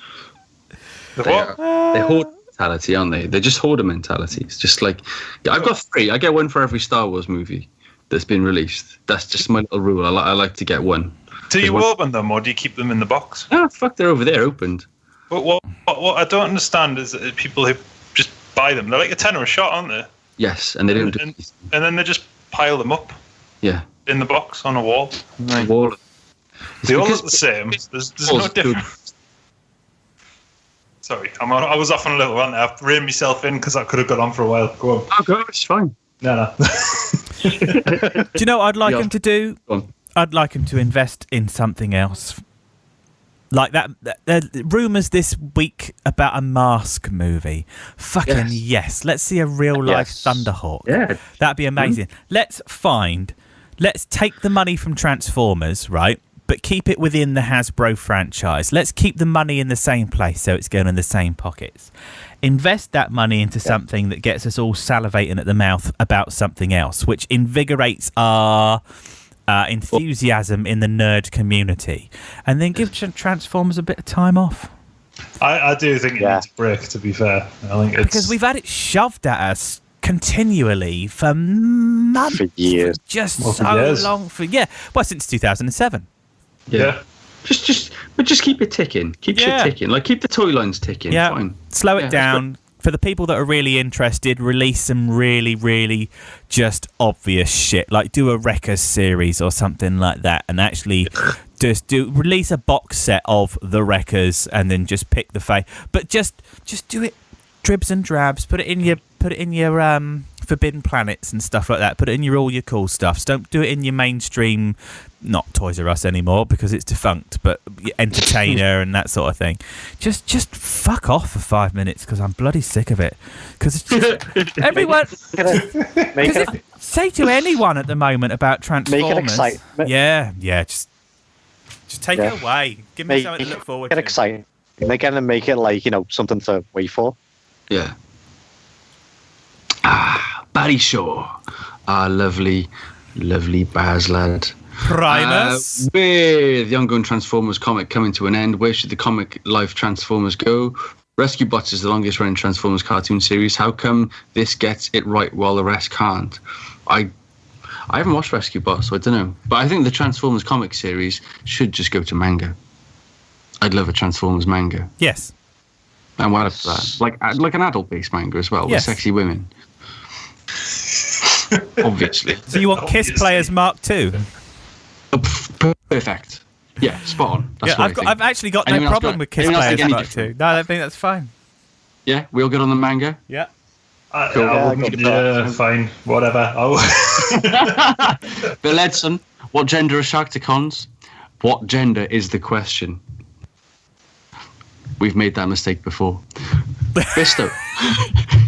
Speaker 5: What?
Speaker 3: They're hoard mentality, aren't they? They're just hoarder mentality. It's just like I've got 3. I get one for every Star Wars movie that's been released. That's just my little rule. I like to get one.
Speaker 5: Do you open them or do you keep them in the box?
Speaker 3: Fuck, they're over there opened.
Speaker 5: But what I don't understand is people who just buy them. They're like a tenner a shot, aren't they?
Speaker 3: Yes, and they don't do
Speaker 5: and then they just pile them up.
Speaker 3: Yeah.
Speaker 5: In the box on a wall.
Speaker 3: The wall.
Speaker 5: They all look the same. There's no difference. Sorry, I was off on a little rant. I've reined myself in because I could have got on for a while. Go on.
Speaker 3: Oh, God, it's fine.
Speaker 5: No.
Speaker 1: Do you know what I'd like him to do?
Speaker 3: Go on.
Speaker 1: I'd like him to invest in something else. Like that rumours this week about a Mask movie. Fucking yes. Let's see a real life Thunderhawk.
Speaker 3: Yeah.
Speaker 1: That'd be amazing. Let's take the money from Transformers, right? But keep it within the Hasbro franchise. Let's keep the money in the same place so it's going in the same pockets. Invest that money into something that gets us all salivating at the mouth about something else, which invigorates our enthusiasm in the nerd community. And then give Transformers a bit of time off.
Speaker 5: I do think it needs a break, to be fair. I think
Speaker 1: because we've had it shoved at us continually for months. For
Speaker 4: years.
Speaker 1: Long. Well, since 2007.
Speaker 3: Yeah. Just keep it ticking. Keep shit ticking. Like, keep the toy lines ticking.
Speaker 1: Yeah.
Speaker 3: Fine.
Speaker 1: Slow it down. For the people that are really interested, release some really, really just obvious shit. Like, do a Wreckers series or something like that, and actually just release a box set of the Wreckers, and then just pick the face. But just do it dribs and drabs. Put it in your Forbidden Planets and stuff like that. Put it in all your cool stuffs. Don't do it in your mainstream, not Toys R Us anymore because it's defunct, but Entertainer and that sort of thing. Just fuck off for 5 minutes because I'm bloody sick of it. Because everyone, say to anyone at the moment about Transformers,
Speaker 4: make it exciting.
Speaker 1: Just take it away. Give me something to look forward to.
Speaker 4: Get exciting. They're gonna make it like something to wait for.
Speaker 3: Yeah. Barry Shaw, our lovely Baz lad.
Speaker 1: Primus.
Speaker 3: With the ongoing Transformers comic coming to an end, where should the comic life Transformers go? Rescue Bots is the longest running Transformers cartoon series. How come this gets it right while the rest can't? I haven't watched Rescue Bots, so I don't know. But I think the Transformers comic series should just go to manga. I'd love a Transformers manga.
Speaker 1: Yes.
Speaker 3: And what after that? Like an adult-based manga as well, with sexy women. Obviously.
Speaker 1: So you want Kiss Players Mark II?
Speaker 3: Perfect. Yeah, spot on. That's what I think.
Speaker 1: I've actually got no problem with Kiss Players Mark II. No, I think that's fine.
Speaker 3: Yeah, we all good on the manga?
Speaker 1: Yeah.
Speaker 5: Cool. Fine. Whatever.
Speaker 3: Bill Edson, what gender are Sharkticons? What gender is the question? We've made that mistake before. Bisto,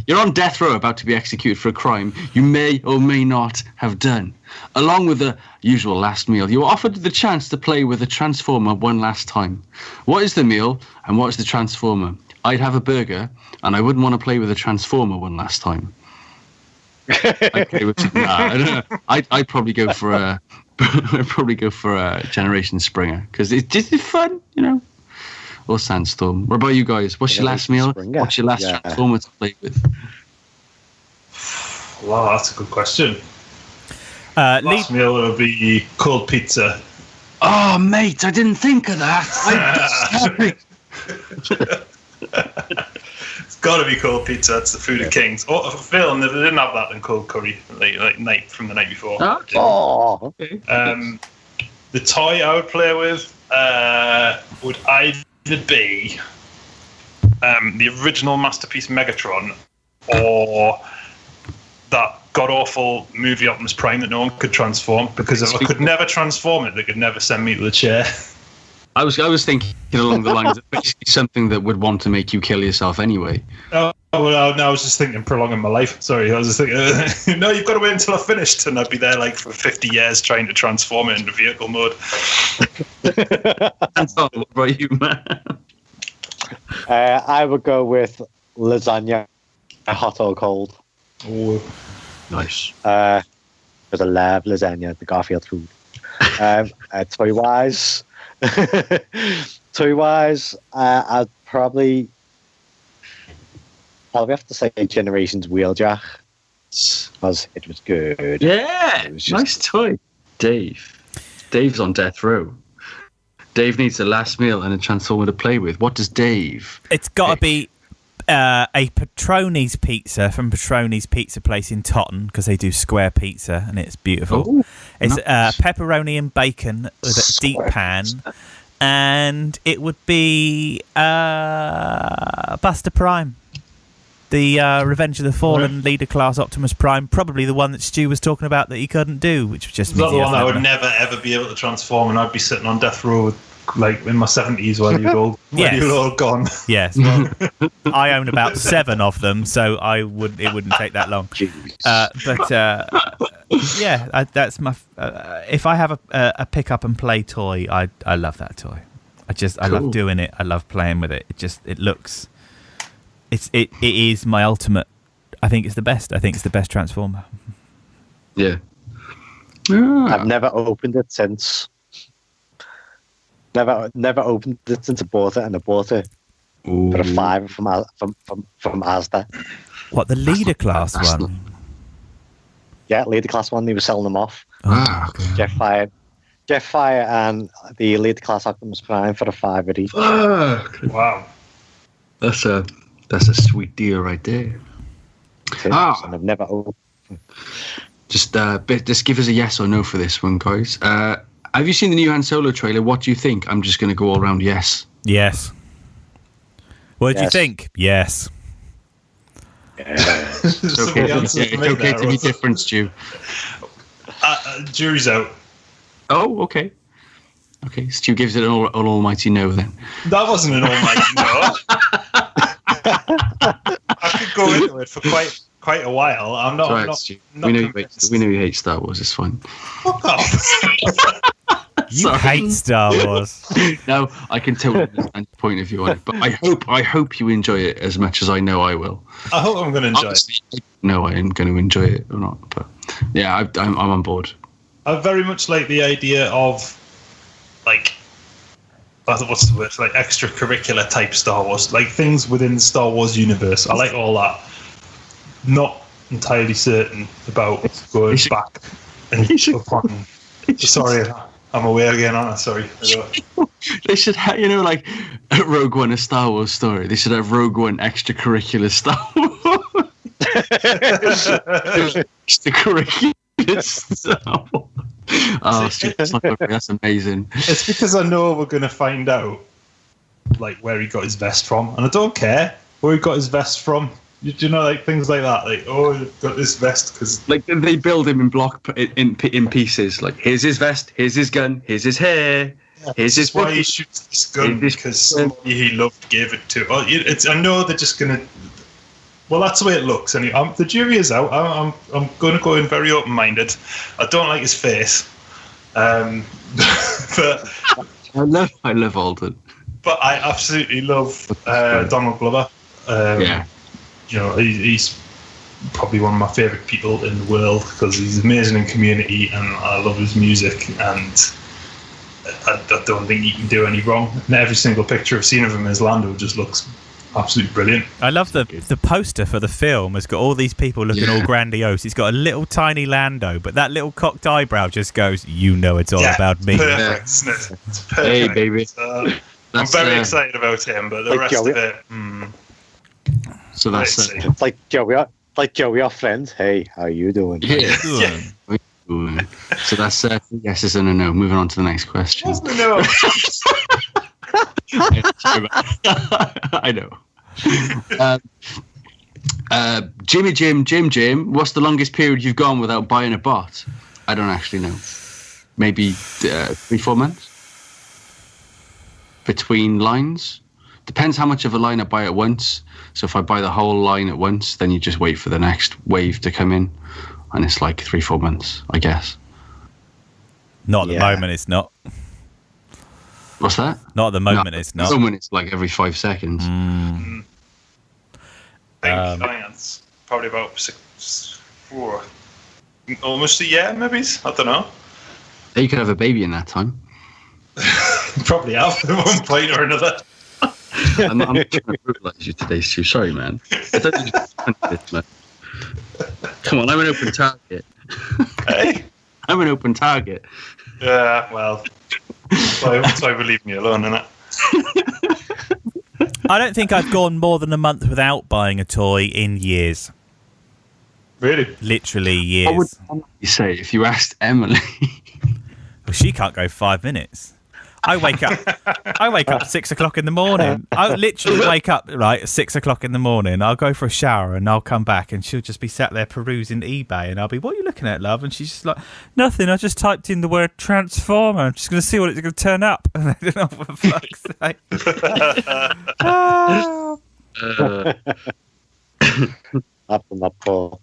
Speaker 3: you're on death row about to be executed for a crime you may or may not have done. Along with the usual last meal, you are offered the chance to play with a Transformer one last time. What is the meal and what is the Transformer? I'd have a burger and I wouldn't want to play with a Transformer one last time. I'd probably go for a Generation Springer because it's just fun, Or Sandstorm. What about you guys? What's your last meal? What's your last Transformer to play with?
Speaker 5: Wow, that's a good question. Last meal would be cold pizza.
Speaker 3: Oh, mate, I didn't think of that.
Speaker 5: It's got to be cold pizza. That's the food of kings. Oh, Phil, they didn't have that in cold curry like night from the night before.
Speaker 3: Okay.
Speaker 5: The toy I would play with would either be the original Masterpiece Megatron or that god-awful movie Optimus Prime that no one could transform, because if I could never transform it, they could never send me to the chair.
Speaker 3: I was thinking along the lines of basically something that would want to make you kill yourself anyway.
Speaker 5: Oh, well, no, I was just thinking prolonging my life. Sorry, I was just thinking, no, you've got to wait until I finished, and I'd be there like for 50 years trying to transform it into vehicle mode.
Speaker 3: Anton, what about you, man?
Speaker 4: I would go with lasagna, hot or cold.
Speaker 5: Oh,
Speaker 3: nice.
Speaker 4: Because I love lasagna, the Garfield food. Toy-wise, I'd probably have to say Generations Wheeljack, because it was good.
Speaker 3: Yeah, it was just nice toy. Dave's on death row. Dave needs a last meal and a Transformer to play with. What does Dave?
Speaker 1: It's got to be a Petroni's pizza from Petroni's Pizza Place in Totton, because they do square pizza and it's beautiful.
Speaker 3: Ooh,
Speaker 1: it's
Speaker 3: nice.
Speaker 1: Pepperoni and bacon with a deep pan, and it would be Buster Prime. the Revenge of the Fallen leader class Optimus Prime, probably the one that Stu was talking about that he couldn't do, which was just
Speaker 5: Is that the one I would never ever be able to transform, and I'd be sitting on death row, like in my 70s, while you'd all gone.
Speaker 1: Yes, well, I own about 7 of them, so it wouldn't take that long. That's my. If I have a pick up and play toy, I love that toy. I love doing it. I love playing with it. It looks. It is my ultimate. I think it's the best. I think it's the best Transformer.
Speaker 3: Yeah.
Speaker 4: I've never opened it since. Never opened it since I bought it, and I bought it for a $5 from Asda.
Speaker 1: What, the leader class one?
Speaker 4: Yeah, leader class one. They were selling them off.
Speaker 1: Okay.
Speaker 4: Jeff Fire and the leader class Optimus Prime for a $5 each.
Speaker 5: Wow,
Speaker 3: that's a sweet deal right there.
Speaker 4: And I've never opened.
Speaker 3: Just give us a yes or no for this one, guys. Have you seen the new Han Solo trailer? What do you think? I'm just going to go all around yes.
Speaker 1: Yes. What did you think? Yes.
Speaker 3: It's okay, to be different, Stu.
Speaker 5: Jury's out.
Speaker 3: Oh, okay. Okay, Stu gives it an almighty no then.
Speaker 5: That wasn't an almighty no. I could go into it for quite a while. I'm not.
Speaker 3: Right,
Speaker 5: not,
Speaker 3: Stu.
Speaker 5: not
Speaker 3: we know you hate Star Wars. It's fine.
Speaker 5: Fuck off.
Speaker 1: You hate Star Wars.
Speaker 3: No, I can totally understand your point of view on it, but I hope you enjoy it as much as I know I will.
Speaker 5: I hope I'm going to enjoy
Speaker 3: Honestly, it. No, I am going to enjoy it or not, but yeah, I'm on board.
Speaker 5: I very much like the idea of, like, what's the word? Like extracurricular type Star Wars, like things within the Star Wars universe. I like all that. Not entirely certain about going back and upon. Sorry, I'm away again, aren't I? Sorry.
Speaker 3: They should have, like Rogue One, a Star Wars story. They should have Rogue One extracurricular Star Wars. Extracurricular Star Wars. Oh, that's amazing.
Speaker 5: It's because I know we're going to find out, like, where he got his vest from, and I don't care where he got his vest from. You know, like things like that. Like, oh, you've got this vest because,
Speaker 3: like, they build him in pieces. Like, here's his vest, here's his gun, here's his hair, here's his.
Speaker 5: Why he shoots this gun because somebody he loved gave it to. Oh, I know they're just gonna. Well, that's the way it looks. Anyway, the jury is out. I'm going to go in very open-minded. I don't like his face, but
Speaker 3: I love Alden.
Speaker 5: But I absolutely love Donald Glover.
Speaker 3: Yeah.
Speaker 5: He's probably one of my favourite people in the world because he's amazing in Community, and I love his music, and I don't think he can do any wrong. And every single picture I've seen of him as Lando just looks absolutely brilliant.
Speaker 1: I love the poster for the film. It's got all these people looking all grandiose. It's got a little tiny Lando, but that little cocked eyebrow just goes, it's all about me.
Speaker 5: Perfect, isn't it? It's perfect.
Speaker 3: Hey, baby.
Speaker 5: I'm very excited about him, but the rest of it...
Speaker 3: So that's
Speaker 4: like Joey, our friends. Hey, how you doing?
Speaker 3: Yeah. So that's yeses and a no. Moving on to the next question.
Speaker 5: What's the no?
Speaker 3: I know. Jimmy Jim, what's the longest period you've gone without buying a bot? I don't actually know. Maybe 3-4 months? Between lines? Depends how much of a line I buy at once. So if I buy the whole line at once, then you just wait for the next wave to come in. And it's like 3-4 months, I guess.
Speaker 1: Not at the moment, it's not.
Speaker 3: What's that?
Speaker 1: Not at the moment, it's not.
Speaker 3: At the moment, it's like every 5 seconds.
Speaker 5: Science, probably about 4, almost a year, maybe. I don't know.
Speaker 3: You could have a baby in that time.
Speaker 5: Probably have at one point or another.
Speaker 3: I'm trying to brutalise you today, Stu. Sorry, man. I don't think this, man. Come on, I'm an open target.
Speaker 5: Hey?
Speaker 3: I'm an open target.
Speaker 5: Yeah, well, that's why we're leaving me alone, innit?
Speaker 1: I don't think I've gone more than a month without buying a toy in years.
Speaker 5: Really?
Speaker 1: Literally years.
Speaker 3: What would you say if you asked Emily?
Speaker 1: Well, she can't go 5 minutes. I wake up at 6 o'clock in the morning. I literally wake up at 6 o'clock in the morning. I'll go for a shower and I'll come back and she'll just be sat there perusing eBay and I'll be, what are you looking at, love? And she's just like, nothing. I just typed in the word transformer. I'm just going to see what it's going to turn up. And I don't know what the fuck's sake.
Speaker 4: After that, Paul.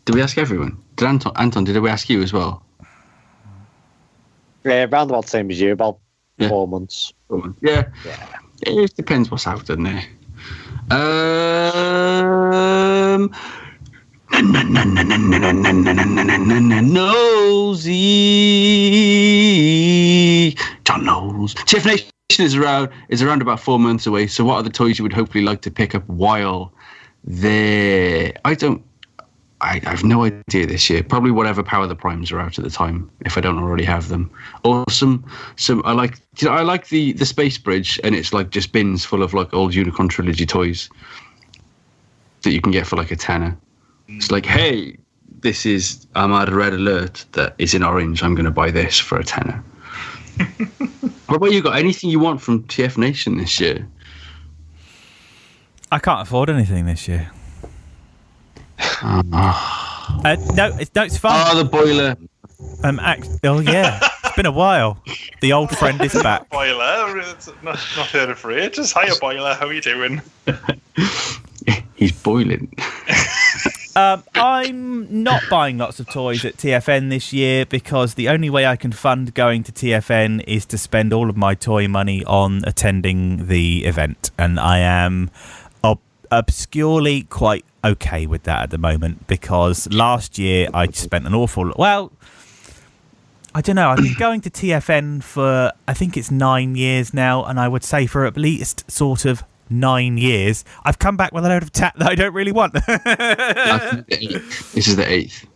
Speaker 3: Did we ask everyone? Did Anton, did we ask you as well?
Speaker 4: Yeah, around about the same as you, about 4 months.
Speaker 3: Yeah. It depends what's out, doesn't it? Nosy John knows. TF Nation is around about 4 months away. So, what are the toys you would hopefully like to pick up while there? I have no idea this year. Probably whatever Power the Primes are out at the time, if I don't already have them. Or some. I like the Space Bridge, and it's like just bins full of like old Unicron Trilogy toys that you can get for like a tenner. It's like, hey, this is Armada Red Alert that is in orange. I'm going to buy this for a tenner. What about you? Got anything you want from TF Nation this year?
Speaker 1: I can't afford anything this year. No, it's fun.
Speaker 3: Oh, the boiler.
Speaker 1: Yeah, it's been a while. The old friend is back.
Speaker 5: Boiler, it's not heard of for ages. Hiya, Boiler, how are you doing?
Speaker 3: He's boiling.
Speaker 1: I'm not buying lots of toys at TFN this year because the only way I can fund going to TFN is to spend all of my toy money on attending the event, and I am obscurely quite okay with that at the moment because last year I spent an awful... Well, I don't know. I've been going to TFN for, I think it's 9 years now, and I would say for at least sort of 9 years, I've come back with a load of tat that I don't really want.
Speaker 3: This is the 8th.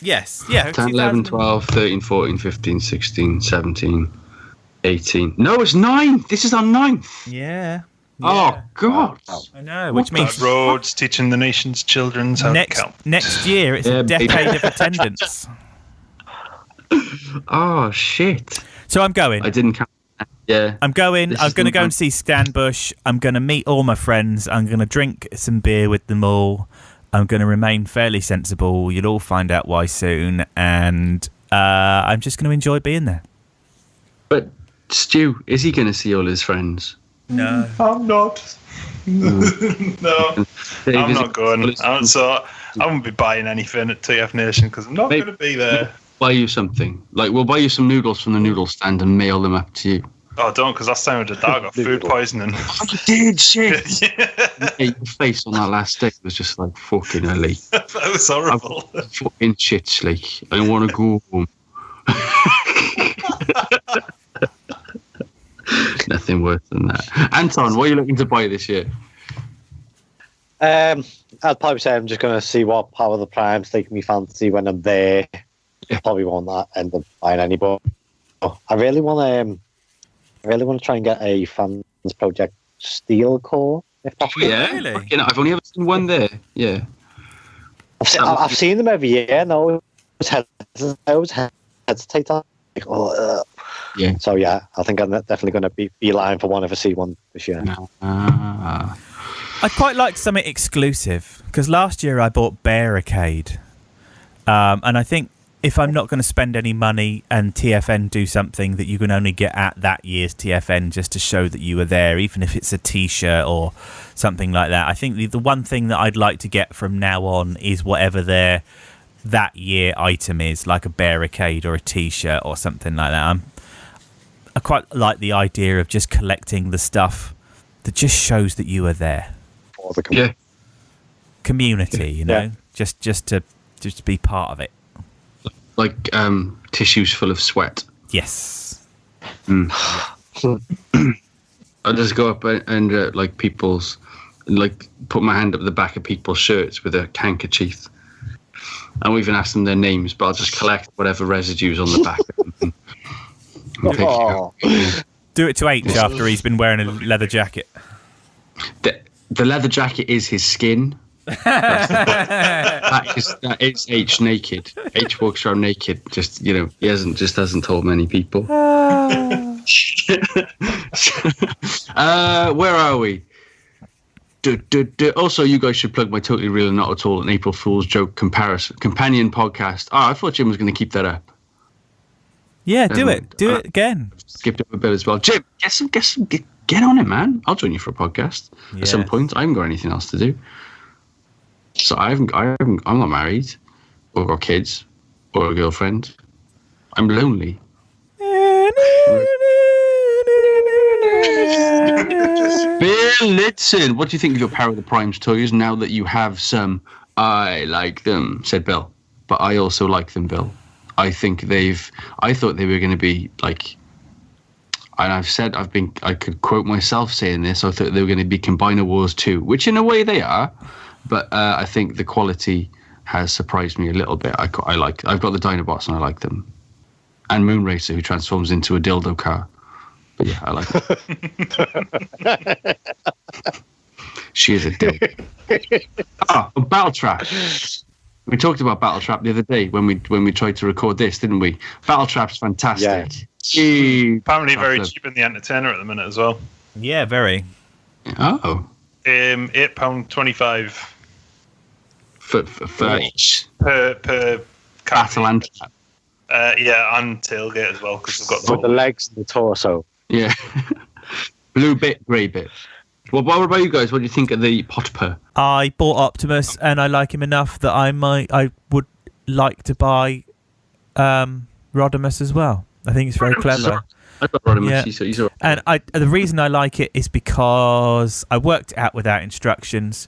Speaker 1: Yes, yeah.
Speaker 3: 10, 11, 12, 13, 14, 15, 16, 17, 18. No, it's 9. This is our 9th.
Speaker 1: Yeah.
Speaker 3: Oh, God.
Speaker 1: I know, which means...
Speaker 5: Roads, teaching the nation's children how to count.
Speaker 1: Next year, it's a decade of attendance.
Speaker 3: Oh, shit.
Speaker 1: So I'm going.
Speaker 3: I didn't count. Yeah.
Speaker 1: I'm going. I'm going to go and see Stan Bush. I'm going to meet all my friends. I'm going to drink some beer with them all. I'm going to remain fairly sensible. You'll all find out why soon. And I'm just going to enjoy being there.
Speaker 3: But, Stu, is he going to see all his friends?
Speaker 1: No.
Speaker 5: I'm not. No. I'm not going. I won't be buying anything at TF Nation because I'm not going to be there.
Speaker 3: Buy you something. Like, we'll buy you some noodles from the noodle stand and mail them up to you.
Speaker 5: Oh, don't, because last time with the dog got food poisoning.
Speaker 3: Oh, you did, shit. Yeah, your face on that last day was just like fucking early.
Speaker 5: That was horrible.
Speaker 3: Fucking shit, like, I want to go home. Nothing worse than that. Anton, what are you looking to buy this year?
Speaker 4: I'd probably say I'm just going to see what Power of the Primes take me fancy when I'm there. Probably won't end up buying any, but I really want to try and get a Fans Project Steel Core. If possible.
Speaker 3: Yeah,
Speaker 1: really?
Speaker 3: I've only ever seen one there. Yeah,
Speaker 4: I've seen them every year. And I always hesitate on.
Speaker 3: Yeah.
Speaker 4: So yeah, I think I'm definitely going to be lying for one if I see one this year.
Speaker 1: I'd quite like something exclusive because last year I bought Barricade, and I think if I'm not going to spend any money and TFN do something that you can only get at that year's TFN just to show that you were there, even if it's a T-shirt or something like that, I think the one thing that I'd like to get from now on is whatever their that year item is, like a Barricade or a T-shirt or something like that. I quite like the idea of just collecting the stuff that just shows that you were there.
Speaker 3: Yeah.
Speaker 1: Community, you know, just to be part of it.
Speaker 3: Like tissues full of sweat.
Speaker 1: Yes.
Speaker 3: I just go up and like people's, like put my hand up the back of people's shirts with a handkerchief. I won't even ask them their names, but I'll just collect whatever residues on the back of them.
Speaker 1: Do it to H after he's been wearing a leather jacket.
Speaker 3: The leather jacket is his skin. That is H naked. H walks around naked. Just he hasn't told many people. Where are we? Also, you guys should plug my Totally Real and Not At All an April Fool's Joke companion podcast. Oh, I thought Jim was going to keep that up.
Speaker 1: Yeah, do it. Do it again.
Speaker 3: Skipped up a bit as well. Jim, get on it, man. I'll join you for a podcast at some point. I haven't got anything else to do. So I'm not married, or got kids, or a girlfriend. I'm lonely. Bill Litson, what do you think of your Power of the Primes toys now that you have some? I like them, said Bill. But I also like them, Bill. I thought they were going to be like, and I could quote myself saying this, I thought they were going to be Combiner Wars 2, which in a way they are, but I think the quality has surprised me a little bit. I've got the Dinobots and I like them. And Moonracer, who transforms into a dildo car. But yeah, I like it. She is a dildo. Battle Trap. We talked about Battle Trap the other day when we tried to record this, didn't we? Battle Trap's fantastic.
Speaker 5: Yeah. Apparently very cheap in the Entertainer at the minute as well.
Speaker 1: Yeah, very.
Speaker 3: Oh.
Speaker 5: £8.25
Speaker 3: for each
Speaker 5: per
Speaker 3: Battle and Trap.
Speaker 5: And tailgate as well because we've got
Speaker 4: the legs and the torso.
Speaker 3: Yeah. Blue bit, grey bit. Well, what about you guys? What do you think of the Potper?
Speaker 1: I bought Optimus, and I like him enough that I would like to buy Rodimus as well. I think it's very clever.
Speaker 3: I got Rodimus.
Speaker 1: Yeah.
Speaker 3: He's all
Speaker 1: right. And the reason I like it is because I worked it out without instructions.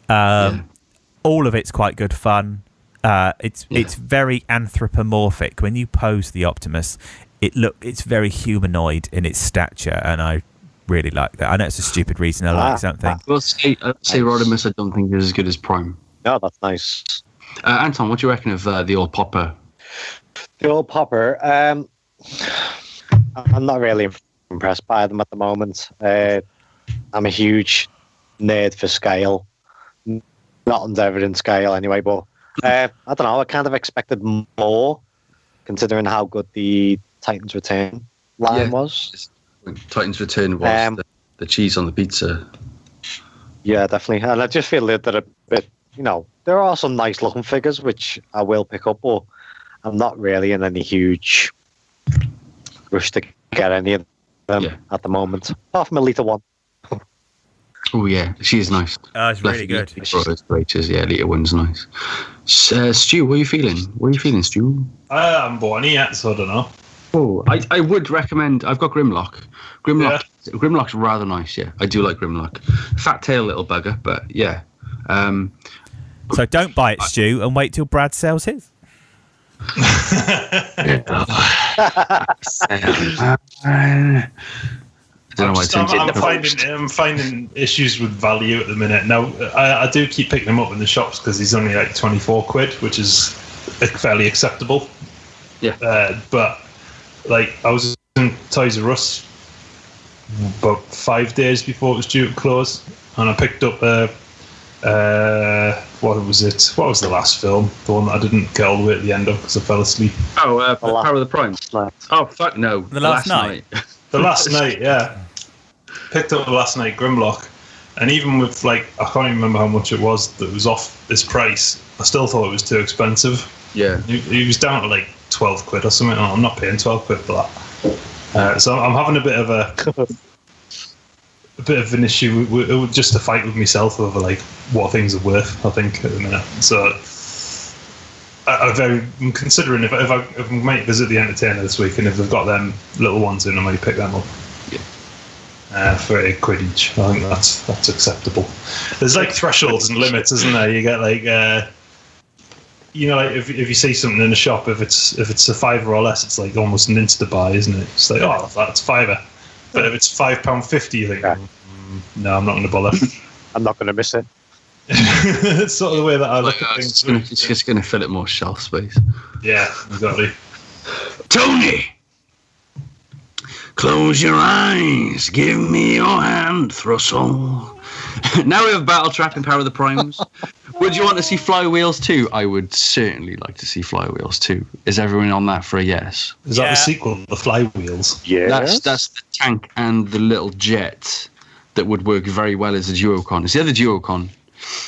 Speaker 1: All of it's quite good fun. It's very anthropomorphic. When you pose the Optimus, it's very humanoid in its stature, and I really like that. I know it's a stupid reason I like something.
Speaker 3: I'll say Rodimus I don't think is as good as Prime.
Speaker 4: No, that's nice.
Speaker 3: Anton, what do you reckon of the old Popper?
Speaker 4: The old Popper, I'm not really impressed by them at the moment. I'm a huge nerd for scale. Not Endeavour in scale anyway, but I don't know, I kind of expected more considering how good the Titans Return line was.
Speaker 3: Titans Return was the cheese on the pizza.
Speaker 4: Yeah, definitely. And I just feel that they're a bit, there are some nice looking figures which I will pick up, but I'm not really in any huge rush to get any of them at the moment. Apart from Elita 1.
Speaker 3: Oh yeah, she is nice.
Speaker 1: It's really good.
Speaker 3: Yeah, Elita 1's nice. Stu, what are you feeling? Stu?
Speaker 5: I haven't bought any yet, so I don't know.
Speaker 3: Oh, I would recommend. I've got Grimlock. Grimlock's rather nice. Yeah, I do like Grimlock. Fat tail little bugger, but yeah.
Speaker 1: So don't buy it, Stu, and wait till Brad sells his.
Speaker 5: I'm finding issues with value at the minute. Now, I do keep picking them up in the shops because he's only like 24 quid, which is fairly acceptable.
Speaker 3: Yeah.
Speaker 5: But like, I was in Toys R Us about 5 days before it was due to close, and I picked up what was it? What was the last film? The one that I didn't get all the way at the end of because I fell asleep.
Speaker 3: Oh, Power of the Primes. Oh, fuck no.
Speaker 1: The last night.
Speaker 5: The last night, yeah. Picked up the last night Grimlock, and even with I can't even remember how much it was that was off this price, I still thought it was too expensive.
Speaker 3: Yeah.
Speaker 5: He was down to like 12 quid or something. I'm not paying 12 quid for that. So I'm having a bit of an issue with just a fight with myself over what things are worth, I think, at the minute. So I'm considering if I might visit the Entertainer this week, and if they've got them little ones in, I might pick them up. Yeah. For £8 each. I think that's acceptable. There's thresholds and limits, isn't there? You get if you see something in a shop, if it's a £5 or less, it's almost an insta buy, isn't it? It's that's £5. But if it's £5.50, you think, no, I'm not going to bother.
Speaker 4: I'm not going to miss it.
Speaker 5: It's sort of the way that I look at things.
Speaker 3: It's just going to fill it more shelf space.
Speaker 5: Yeah, exactly.
Speaker 3: Tony! Close your eyes, give me your hand, Thrustle. Now we have Battle Trap and Power of the Primes. Would you want to see Flywheels 2? I would certainly like to see Flywheels 2. Is everyone on that for a yes?
Speaker 5: Is that the sequel, The Flywheels?
Speaker 4: Yeah.
Speaker 3: That's the tank and the little jet that would work very well as a duocon. Is the other duocon?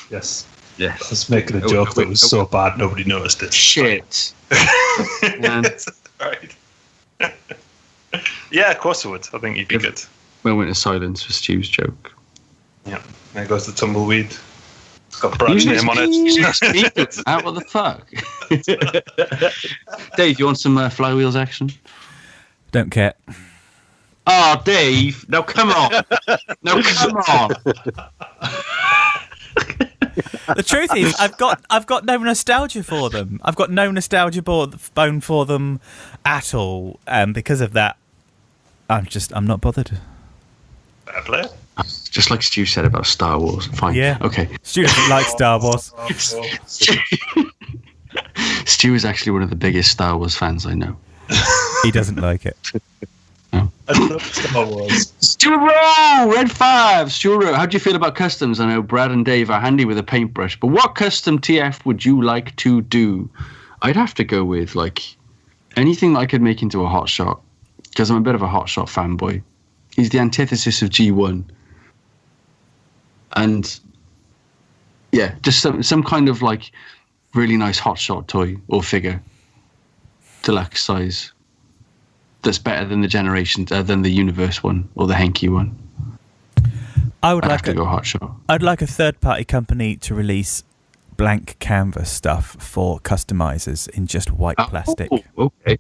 Speaker 5: Yes.
Speaker 3: Yes.
Speaker 5: I was making a joke that was so bad nobody noticed it.
Speaker 3: Shit.
Speaker 2: Right. Yeah, of course it would. I think you'd be good.
Speaker 3: Moment of silence for Stu's joke.
Speaker 2: Yeah. There goes the tumbleweed. It's got Brad's name on it.
Speaker 3: What the fuck? Dave, you want some Flywheels action?
Speaker 1: Don't care.
Speaker 3: Oh, Dave! No, come on! No, come on!
Speaker 1: The truth is, I've got no nostalgia for them. I've got no nostalgia bone for them at all, and because of that, I'm not bothered.
Speaker 2: Fair play.
Speaker 3: Just like Stu said about Star Wars. Fine.
Speaker 1: Yeah.
Speaker 3: Okay.
Speaker 1: Stu doesn't like Star Wars.
Speaker 3: Stu is actually one of the biggest Star Wars fans I know.
Speaker 1: He doesn't like it.
Speaker 3: No.
Speaker 5: I love Star Wars.
Speaker 3: Stuart Rowe, Red 5. Stuart Rowe, how do you feel about customs? I know Brad and Dave are handy with a paintbrush, but what custom TF would you like to do? I'd have to go with like anything that I could make into a hot shot, because I'm a bit of a hot shot fanboy. He's the antithesis of G1. And yeah, just some kind of like really nice hot shot toy or figure, deluxe size, that's better than the generation, than the universe one or the Henke one. I'd have to go hot shot.
Speaker 1: I'd like a third-party company to release blank canvas stuff for customizers in just white plastic.
Speaker 3: Okay.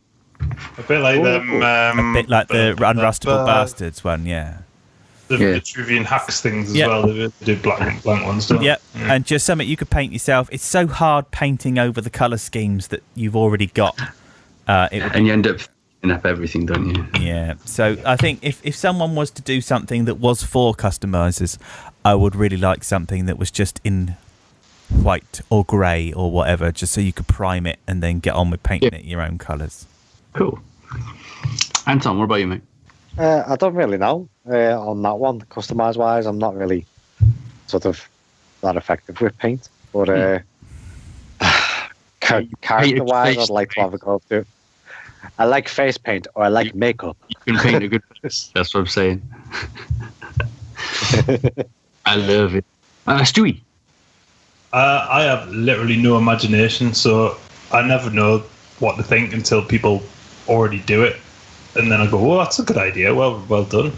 Speaker 5: A bit like them.
Speaker 1: A bit like the Unrustable Bastards one, yeah.
Speaker 5: The Vitruvian Hacks things as well. They do blank ones, don't they?
Speaker 1: Yep, and just something you could paint yourself. It's so hard painting over the colour schemes that you've already got.
Speaker 3: And you end up f***ing up everything, don't you?
Speaker 1: Yeah, so I think if someone was to do something that was for customizers, I would really like something that was just in white or grey or whatever, just so you could prime it and then get on with painting it your own colours.
Speaker 3: Cool. Anton, what about you, mate?
Speaker 4: I don't really know on that one. Customise wise, I'm not really sort of that effective with paint. But character wise, I'd like to have a go to. I like face paint or I like makeup.
Speaker 3: You can paint a good face. That's what I'm saying. I love it. Stewie?
Speaker 5: I have literally no imagination, so I never know what to think until people already do it. And then I go, well, that's a good idea. Well done.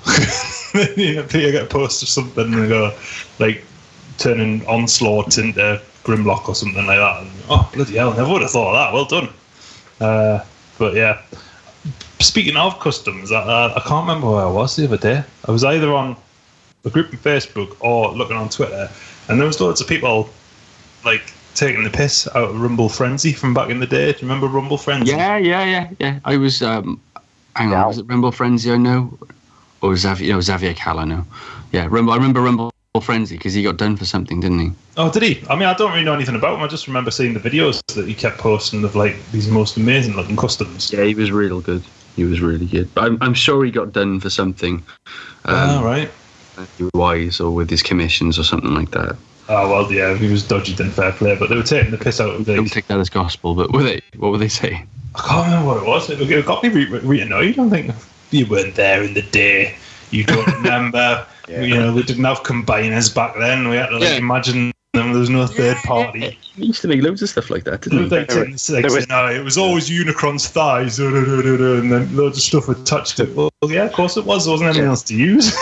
Speaker 5: You know, you get a post or something and they go, like, turning Onslaught into Grimlock or something like that. And, oh, bloody hell, never would have thought of that. Well done. But yeah, speaking of customs, I can't remember where I was the other day. I was either on a group on Facebook or looking on Twitter, and there was loads of people, like, taking the piss out of Rumble Frenzy from back in the day. Do you remember Rumble Frenzy?
Speaker 3: Yeah. I was, hang on, was it Rumble Frenzy I know? Or Xavier Cal I know. Yeah, I remember Rumble Frenzy because he got done for something, didn't he?
Speaker 5: Oh, did he? I mean, I don't really know anything about him. I just remember seeing the videos that he kept posting of, like, these most amazing looking customs.
Speaker 3: Yeah, he was real good. He was really good. But I'm sure he got done for something.
Speaker 5: Right.
Speaker 3: Wise or with his commissions or something like that.
Speaker 5: Oh, well, yeah, he was dodgy, then fair play. But they were taking the piss out of these.
Speaker 3: Don't take that as gospel, but were they? What were they saying?
Speaker 5: I can't remember what it was. It got me really annoyed. I think you weren't there in the day. You don't remember. You know, we didn't have combiners back then. We had to imagine them. There was no third party.
Speaker 3: He used to make loads of stuff like that, didn't he?
Speaker 5: It was always Unicron's thighs, and then loads of stuff attached to it. Well, yeah, of course it was. There wasn't anything else to use.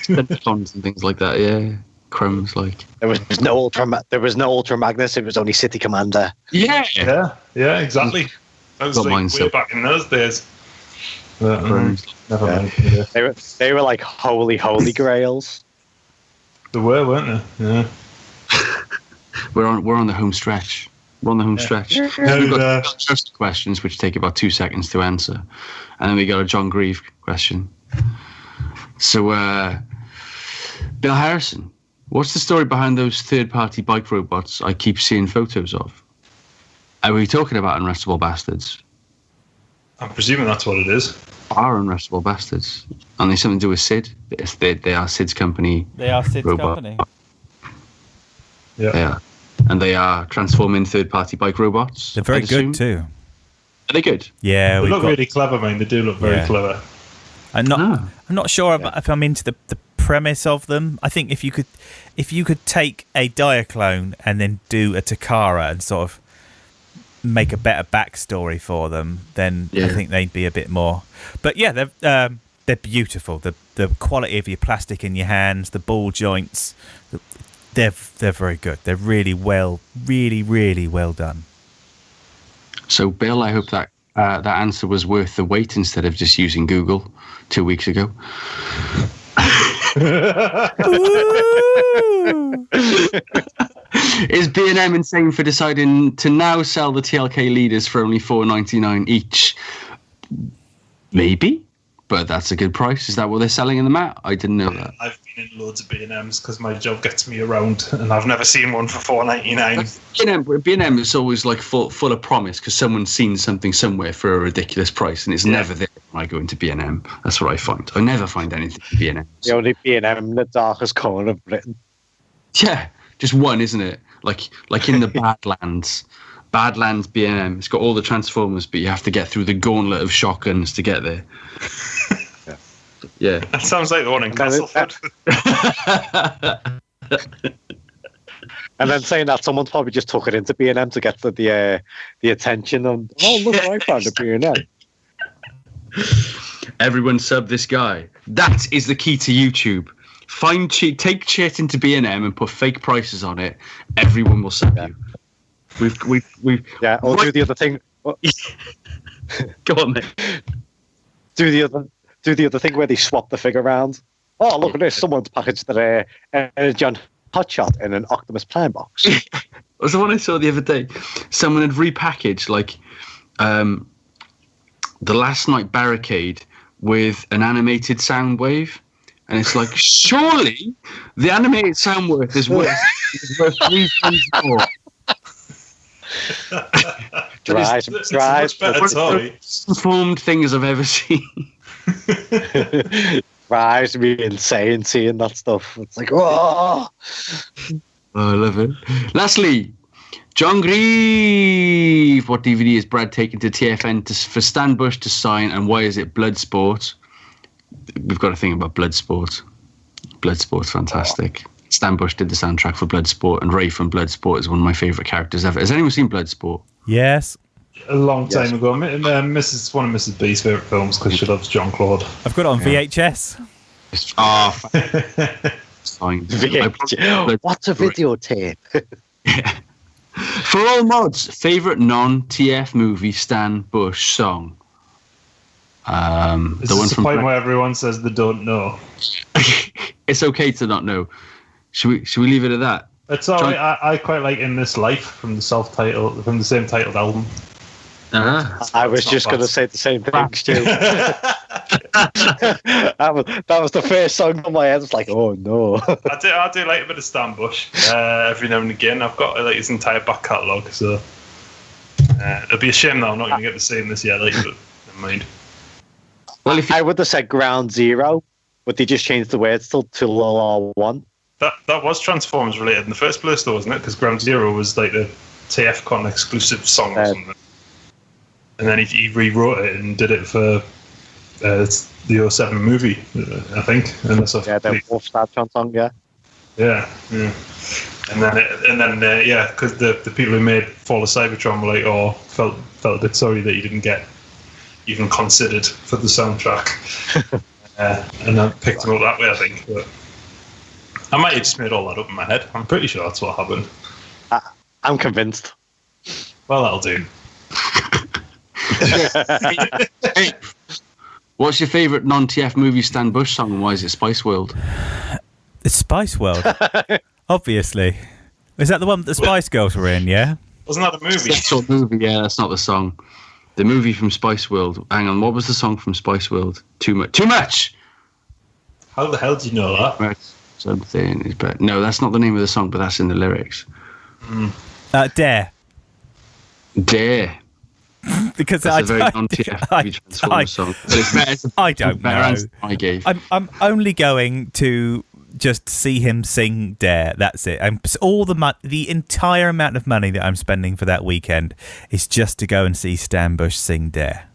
Speaker 3: Pentons and things like that, yeah. Crumbs, like.
Speaker 4: There was no Ultra Magnus. It was only City Commander.
Speaker 5: Yeah, exactly. That was like way back in those days. But, never mind. Yeah.
Speaker 4: They were like holy grails.
Speaker 5: They were, weren't they? Yeah.
Speaker 3: We're on the home stretch. We're on the home stretch. We've got just questions which take about 2 seconds to answer, and then we got a John Grieve question. So, Bill Harrison, what's the story behind those third-party bike robots I keep seeing photos of? Are we talking about Unrestable Bastards?
Speaker 5: I'm presuming that's what it is.
Speaker 3: Are Unrestable Bastards, and they something to do with Sid. They are Sid's company.
Speaker 1: They are Sid's
Speaker 3: robot.
Speaker 1: company.
Speaker 5: Yeah.
Speaker 3: They are. and they are transforming third-party bike robots.
Speaker 1: They're very good too.
Speaker 3: Are they good?
Speaker 1: Yeah,
Speaker 5: they look really clever, man. They do look very clever.
Speaker 1: I'm not sure if I'm into the premise of them. I think if you could take a Diaclone and then do a Takara and sort of make a better backstory for them, then I think they'd be a bit more. But yeah, they're beautiful. The quality of your plastic in your hands, the ball joints, they're very good. They're really well done.
Speaker 3: So, Bill, I hope that that answer was worth the wait instead of just using Google 2 weeks ago. Is B&M insane for deciding to now sell the TLK leaders for only $4.99 each? Maybe, but that's a good price. Is that what they're selling in the mat? I didn't know that.
Speaker 5: I've been in loads of B&Ms because my job gets me around, and I've never seen one for $4.99.
Speaker 3: B&M is always like full of promise because someone's seen something somewhere for a ridiculous price, and it's never there when I go into B&M. That's what I find. I never find anything in B&M.
Speaker 4: The only B&M in the darkest corner of Britain.
Speaker 3: Yeah, just one, isn't it? Like in the Badlands. Badlands B&M. It's got all the Transformers, but you have to get through the gauntlet of shotguns to get there. Yeah.
Speaker 5: That sounds like the one in Castleford.
Speaker 4: And then saying that someone's probably just took it into B&M to get the attention of, oh, look, I found a B&M.
Speaker 3: Everyone sub this guy. That is the key to YouTube. Take shit into B&M and put fake prices on it. Everyone will sub you. We've
Speaker 4: or do the other thing.
Speaker 3: Go on, mate.
Speaker 4: Do the other thing where they swap the figure around. Oh, look at this! Someone's packaged their John Hotshot in an Optimus Prime box.
Speaker 3: It was the one I saw the other day. Someone had repackaged the Last Night Barricade with an animated sound wave. And it's like, surely the animated sound wave is worth 3 times more.
Speaker 4: Drives.
Speaker 3: Transformed things I've ever seen.
Speaker 4: Drives me insane seeing that stuff. It's like, oh,
Speaker 3: I love it. Lastly, John Grieve. What DVD is Brad taking to TFN for Stan Bush to sign, and why is it Bloodsport? We've got to think about Bloodsport. Bloodsport's fantastic. Stan Bush did the soundtrack for Bloodsport, and Ray from Bloodsport is one of my favourite characters ever. Has anyone seen Bloodsport?
Speaker 1: Yes.
Speaker 5: A long time ago. One of Mrs. B's favourite films because she loves Jean-Claude.
Speaker 1: I've got it on VHS.
Speaker 4: VHS. What's a videotape?
Speaker 3: Yeah. For all mods, favourite non-TF movie Stan Bush song?
Speaker 5: This is the point where everyone says they don't know.
Speaker 3: It's okay to not know. Should we leave it at that?
Speaker 5: It's all right. I quite like In This Life from the same titled album.
Speaker 3: I
Speaker 4: was just going to say the same thing, Stu. that was the first song on my head. It's like, oh no.
Speaker 5: I do like a bit of Stan Bush every now and again. I've got his entire back catalogue, so it'll be a shame that I'm not going to get to see him this year. But never mind.
Speaker 4: Well, I would have said Ground Zero, but they just changed the words to LR1.
Speaker 5: That was Transformers related in the first place, though, wasn't it? Because Ground Zero was like the TFCon exclusive song or something. And then he rewrote it and did it for the 07 movie, I think.
Speaker 4: The Wolfstar song, yeah.
Speaker 5: Yeah. And then because the people who made Fall of Cybertron were like, felt a bit sorry that he didn't get even considered for the soundtrack. And I picked him up that way, I think. But I might have just made all that up in my head. I'm pretty sure that's what happened.
Speaker 4: I'm convinced.
Speaker 5: Well, that'll do.
Speaker 3: Hey, what's your favourite non-TF movie Stan Bush song, and why is it Spice World?
Speaker 1: It's Spice World, obviously. Is that the one that the Spice Girls were in, yeah?
Speaker 5: Wasn't that the movie?
Speaker 3: That's the movie, yeah, that's not the song. The movie from Spice World. Hang on, what was the song from Spice World? Too much!
Speaker 5: How the hell do you know that?
Speaker 3: Something is better. No, that's not the name of the song, but that's in the lyrics.
Speaker 1: Dare.
Speaker 3: Dare.
Speaker 1: Because
Speaker 3: that's a very non-TF Transformers song. So it's better,
Speaker 1: I don't know.
Speaker 3: I gave.
Speaker 1: I'm only going to just see him sing Dare. That's it. And the entire amount of money that I'm spending for that weekend is just to go and see Stan Bush sing Dare.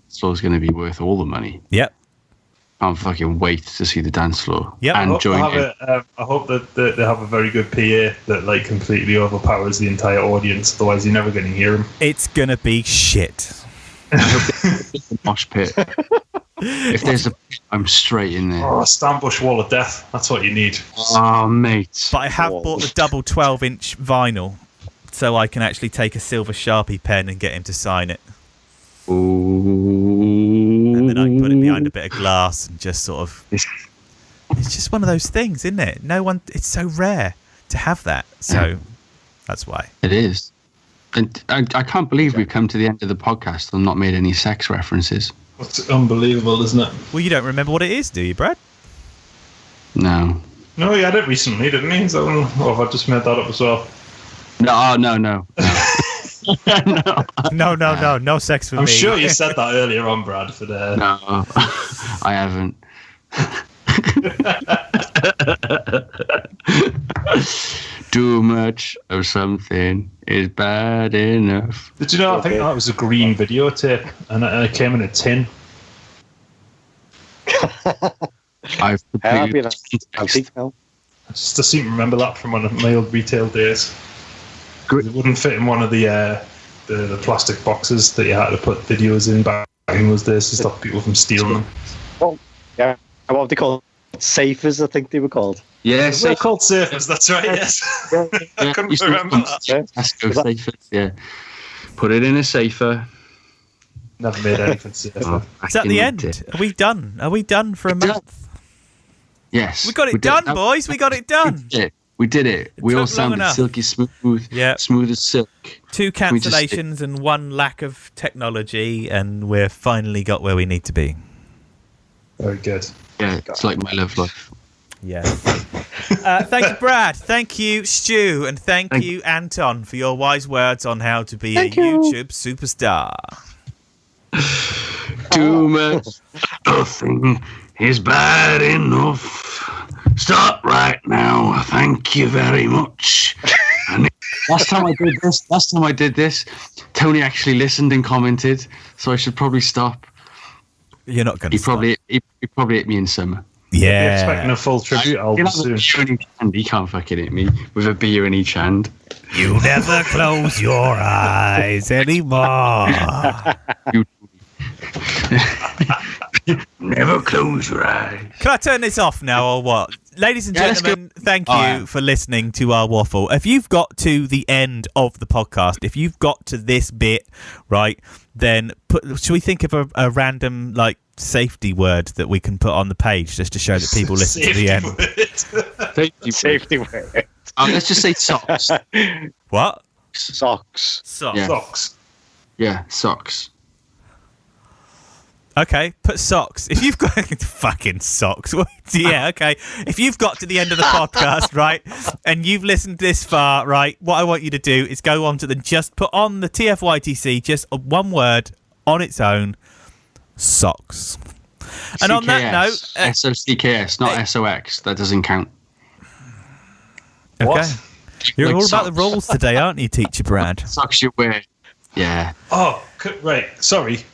Speaker 3: So it's going to be worth all the money.
Speaker 1: Yep.
Speaker 3: Can't fucking wait to see the dance floor.
Speaker 1: Yep.
Speaker 3: And
Speaker 5: I
Speaker 3: hope
Speaker 5: that they have a very good PA that like completely overpowers the entire audience. Otherwise, you're never going to hear him.
Speaker 1: It's going to be shit.
Speaker 3: Mosh pit. If there's a pit, I'm straight in there.
Speaker 5: Oh, Stan Bush Wall of Death. That's what you need.
Speaker 3: Oh, mate.
Speaker 1: But I have bought the double 12-inch vinyl so I can actually take a silver Sharpie pen and get him to sign it.
Speaker 3: Ooh.
Speaker 1: And then I can put it behind a bit of glass and just sort of... It's just one of those things, isn't it? It's so rare to have that. So that's why.
Speaker 3: It is. And I can't believe we've come to the end of the podcast and not made any sex references.
Speaker 5: It's unbelievable, isn't it?
Speaker 1: Well, you don't remember what it is, do you, Brad?
Speaker 3: No.
Speaker 5: No, he had it recently, didn't he? So, or have I just made that up as well?
Speaker 3: No.
Speaker 1: No sex for me.
Speaker 5: I'm sure you said that earlier on, Brad.
Speaker 3: No, I haven't. Too much of something is bad enough.
Speaker 5: Did you know? I think that was a green videotape, and it came in a tin.
Speaker 3: I've
Speaker 4: I
Speaker 5: just seem to remember that from one of my old retail days. It wouldn't fit in one of the plastic boxes that you had to put videos in back in those days to stop people from stealing them.
Speaker 4: Well, yeah. What were they called? Safers, I think they were called.
Speaker 3: Yeah,
Speaker 5: They're called safers, that's right, yes. I couldn't remember that.
Speaker 3: Safers, yeah. Put it in a safer.
Speaker 5: Never made anything safer.
Speaker 1: Is that the end? Are we done? Are we done for a month?
Speaker 3: Yes.
Speaker 1: We got it done, boys. We got it done.
Speaker 3: We did it. We all sounded silky smooth.
Speaker 1: Yeah.
Speaker 3: Smooth as silk.
Speaker 1: 2 cancellations and 1 lack of technology, and we're finally got where we need to be.
Speaker 5: Very good.
Speaker 3: Yeah, it's like my love life.
Speaker 1: Yeah. Thank you, Brad. Thank you, Stu. And thank you, Anton, for your wise words on how to be a YouTube superstar.
Speaker 3: Too much. Nothing is bad enough. Stop right now. Thank you very much. And last time I did this, Tony actually listened and commented, so I should probably stop.
Speaker 1: You're not going to stop.
Speaker 3: He probably hit me in summer.
Speaker 1: Yeah.
Speaker 5: You're expecting a full tribute album soon.
Speaker 3: He can't fucking hit me with a beer in each hand.
Speaker 1: You never close your eyes anymore.
Speaker 3: Never close your eyes.
Speaker 1: Can I turn this off now or what? Ladies and gentlemen, thank you for listening to our waffle. If you've got to the end of the podcast, if you've got to this bit, right, then should we think of a random safety word that we can put on the page just to show that people listen to the end?
Speaker 4: Safety word.
Speaker 3: Let's just say socks.
Speaker 1: What?
Speaker 4: Socks.
Speaker 1: Socks.
Speaker 3: Yeah.
Speaker 5: Socks.
Speaker 3: Yeah, socks.
Speaker 1: Okay, put socks. If you've got fucking socks, yeah, okay. If you've got to the end of the podcast, right, and you've listened this far, right, what I want you to do is go on to just put on the TFYTC, just one word on its own, socks. And on that note,
Speaker 3: SOCKS, not SOX. That doesn't count.
Speaker 1: Okay,
Speaker 5: What?
Speaker 1: You're all
Speaker 3: socks.
Speaker 1: about the rules today, aren't you, Teacher Brad?
Speaker 3: Socks you wear. Yeah.
Speaker 5: Oh, right. Sorry.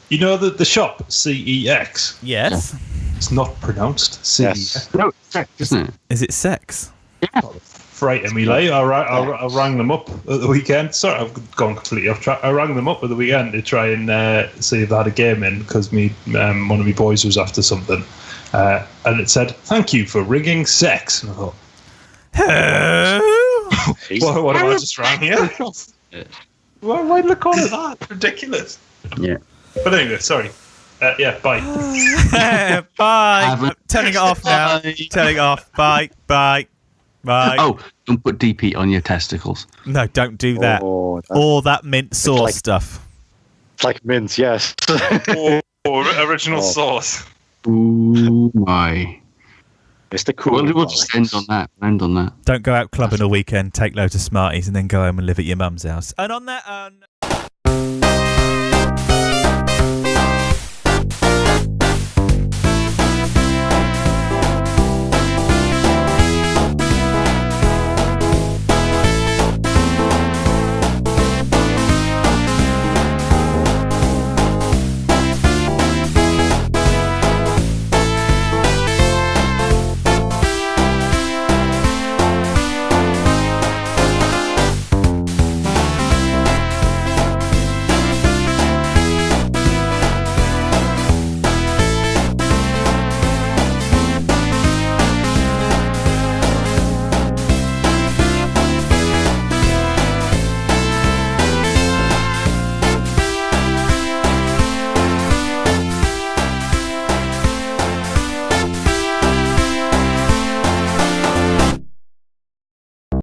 Speaker 5: You know the shop, CEX?
Speaker 1: Yes.
Speaker 5: It's not pronounced CEX.
Speaker 4: Yes.
Speaker 3: No, it's sex, isn't it?
Speaker 1: Is it sex?
Speaker 3: Yeah.
Speaker 5: Frightened me, like. I rang them up at the weekend. Sorry, I've gone completely off track. I rang them up at the weekend to try and see if they had a game in because one of my boys was after something. And it said, "Thank you for ringing sex." And I thought, what have I just rang here? Why did I call it that? Ridiculous.
Speaker 3: Yeah.
Speaker 5: But anyway, sorry. Yeah, bye.
Speaker 1: Bye. I'm turning it off now. Turning it off. Bye. Bye. Bye.
Speaker 3: Oh, don't put DP on your testicles.
Speaker 1: No, don't do that. Or that mint sauce stuff.
Speaker 4: It's like mince, yes.
Speaker 5: or original sauce.
Speaker 3: Ooh, my.
Speaker 4: Mr. Cool.
Speaker 3: We'll just end on that.
Speaker 1: Don't go out clubbing all weekend, take loads of Smarties, and then go home and live at your mum's house. And on that...